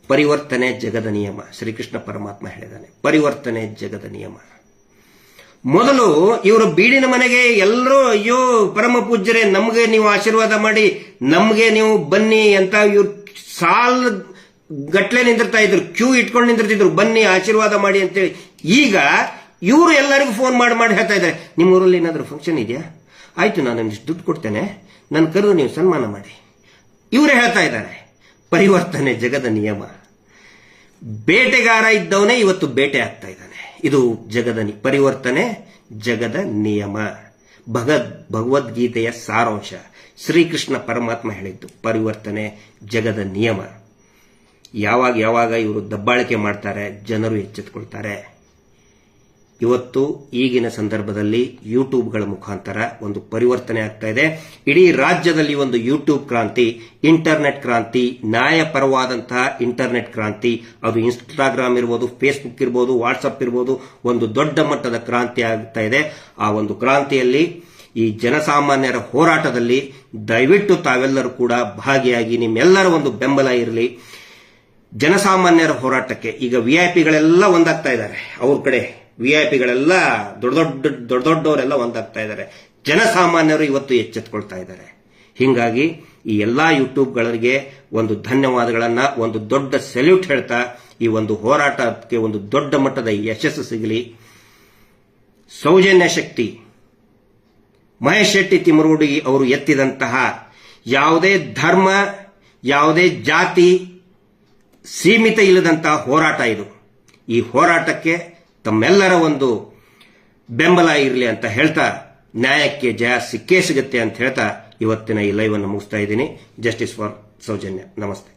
ಪರಿವರ್ತನೆ ಜಗದ ನಿಯಮ. ಶ್ರೀಕೃಷ್ಣ ಪರಮಾತ್ಮ ಹೇಳಿದ್ದಾನೆ, ಪರಿವರ್ತನೆ ಜಗದ ನಿಯಮ. ಮೊದಲು ಇವರು ಬೀಡಿನ ಮನೆಗೆ ಎಲ್ಲರೂ ಅಯ್ಯೋ ಪರಮ ಪೂಜ್ಯರೇ ನಮ್ಗೆ ನೀವು ಆಶೀರ್ವಾದ ಮಾಡಿ, ನಮ್ಗೆ ನೀವು ಬನ್ನಿ ಅಂತ ಇವ್ರು ಸಾಲ್ ಗಟ್ಲೆ ನಿಂದಿರ್ತಾ ಇದ್ರು, ಕ್ಯೂ ಇಟ್ಕೊಂಡು ನಿಂದಿರ್ತಿದ್ರು, ಬನ್ನಿ ಆಶೀರ್ವಾದ ಮಾಡಿ ಅಂತೇಳಿ. ಈಗ ಇವರು ಎಲ್ಲರಿಗೂ ಫೋನ್ ಮಾಡಿ ಹೇಳ್ತಾ ಇದ್ದಾರೆ, ನಿಮ್ಮ ಊರಲ್ಲಿ ಏನಾದರೂ ಫಂಕ್ಷನ್ ಇದೆಯಾ? ಆಯ್ತು, ನಾನು ನಿಮ್ಗೆ ದುಡ್ಡು ಕೊಡ್ತೇನೆ, ನನ್ನ ಕರೆದು ನೀವು ಸನ್ಮಾನ ಮಾಡಿ. ಇವರೇ ಹೇಳ್ತಾ ಇದ್ದಾರೆ ಪರಿವರ್ತನೆ ಜಗದ ನಿಯಮ. ಬೇಟೆಗಾರ ಇದ್ದವನೇ ಇವತ್ತು ಬೇಟೆ ಆಗ್ತಾ ಇದ್ದಾನೆ. ಇದು ಜಗದ ಪರಿವರ್ತನೆ ಜಗದ ನಿಯಮ. ಭಗವದ್ಗೀತೆಯ ಸಾರಾಂಶ. ಶ್ರೀಕೃಷ್ಣ ಪರಮಾತ್ಮ ಹೇಳಿದ್ದು ಪರಿವರ್ತನೆ ಜಗದ ನಿಯಮ. ಯಾವಾಗ ಇವರು ದಬ್ಬಾಳಿಕೆ ಮಾಡ್ತಾರೆ, ಜನರು ಎಚ್ಚೆತ್ತುಕೊಳ್ತಾರೆ. ಇವತ್ತು ಈಗಿನ ಸಂದರ್ಭದಲ್ಲಿ ಯೂಟ್ಯೂಬ್ಗಳ ಮುಖಾಂತರ ಒಂದು ಪರಿವರ್ತನೆ ಆಗ್ತಾ ಇದೆ. ಇಡೀ ರಾಜ್ಯದಲ್ಲಿ ಒಂದು ಯೂಟ್ಯೂಬ್ ಕ್ರಾಂತಿ, ಇಂಟರ್ನೆಟ್ ಕ್ರಾಂತಿ, ನ್ಯಾಯಪರವಾದಂತಹ ಇಂಟರ್ನೆಟ್ ಕ್ರಾಂತಿ. ಅದು ಇನ್ಸ್ಟಾಗ್ರಾಮ್ ಇರ್ಬೋದು, ಫೇಸ್ಬುಕ್ ಇರ್ಬೋದು, ವಾಟ್ಸಪ್ ಇರ್ಬೋದು, ಒಂದು ದೊಡ್ಡ ಮಟ್ಟದ ಕ್ರಾಂತಿ ಆಗ್ತಾ ಇದೆ. ಆ ಒಂದು ಕ್ರಾಂತಿಯಲ್ಲಿ ಈ ಜನಸಾಮಾನ್ಯರ ಹೋರಾಟದಲ್ಲಿ ದಯವಿಟ್ಟು ತಾವೆಲ್ಲರೂ ಕೂಡ ಭಾಗಿಯಾಗಿ ನಿಮ್ಮೆಲ್ಲರ ಒಂದು ಬೆಂಬಲ ಇರಲಿ. ಜನಸಾಮಾನ್ಯರ ಹೋರಾಟಕ್ಕೆ ಈಗ ವಿಐಪಿಗಳೆಲ್ಲ ಒಂದಾಗ್ತಾ ಇದ್ದಾರೆ. ಅವ್ರ ಕಡೆ ವಿಐಪಿಗಳೆಲ್ಲ ದೊಡ್ಡವರೆಲ್ಲ ಒಂದಾಗ್ತಾ ಇದ್ದಾರೆ. ಜನಸಾಮಾನ್ಯರು ಇವತ್ತು ಎಚ್ಚೆತ್ತುಕೊಳ್ತಾ ಇದ್ದಾರೆ. ಹಿಂಗಾಗಿ ಈ ಎಲ್ಲಾ ಯೂಟ್ಯೂಬ್ಗಳಿಗೆ ಒಂದು ಧನ್ಯವಾದಗಳನ್ನ, ಒಂದು ದೊಡ್ಡ ಸೆಲ್ಯೂಟ್ ಹೇಳ್ತಾ ಈ ಒಂದು ಹೋರಾಟಕ್ಕೆ ಒಂದು ದೊಡ್ಡ ಮಟ್ಟದ ಯಶಸ್ಸು ಸಿಗಲಿ. ಸೌಜನ್ಯ ಶಕ್ತಿ ಮಹೇಶ್ ಶೆಟ್ಟಿ ತಿಮ್ಮರೋಡಿ ಅವರು ಎತ್ತಿದಂತಹ ಯಾವುದೇ ಧರ್ಮ, ಯಾವುದೇ ಜಾತಿ ಸೀಮಿತ ಇಲ್ಲದಂತಹ ಹೋರಾಟ ಇದು. ಈ ಹೋರಾಟಕ್ಕೆ ತಮ್ಮೆಲ್ಲರ ಒಂದು ಬೆಂಬಲ ಇರಲಿ ಅಂತ ಹೇಳ್ತಾ, ನ್ಯಾಯಕ್ಕೆ ಜಯ ಸಿಕ್ಕೇ ಸಿಗುತ್ತೆ ಅಂತ ಹೇಳ್ತಾ ಇವತ್ತಿನ ಈ ಲೈವ್ ಅನ್ನು ಮುಗಿಸ್ತಾ ಇದ್ದೀನಿ. Justice for Soujanya. ನಮಸ್ತೆ.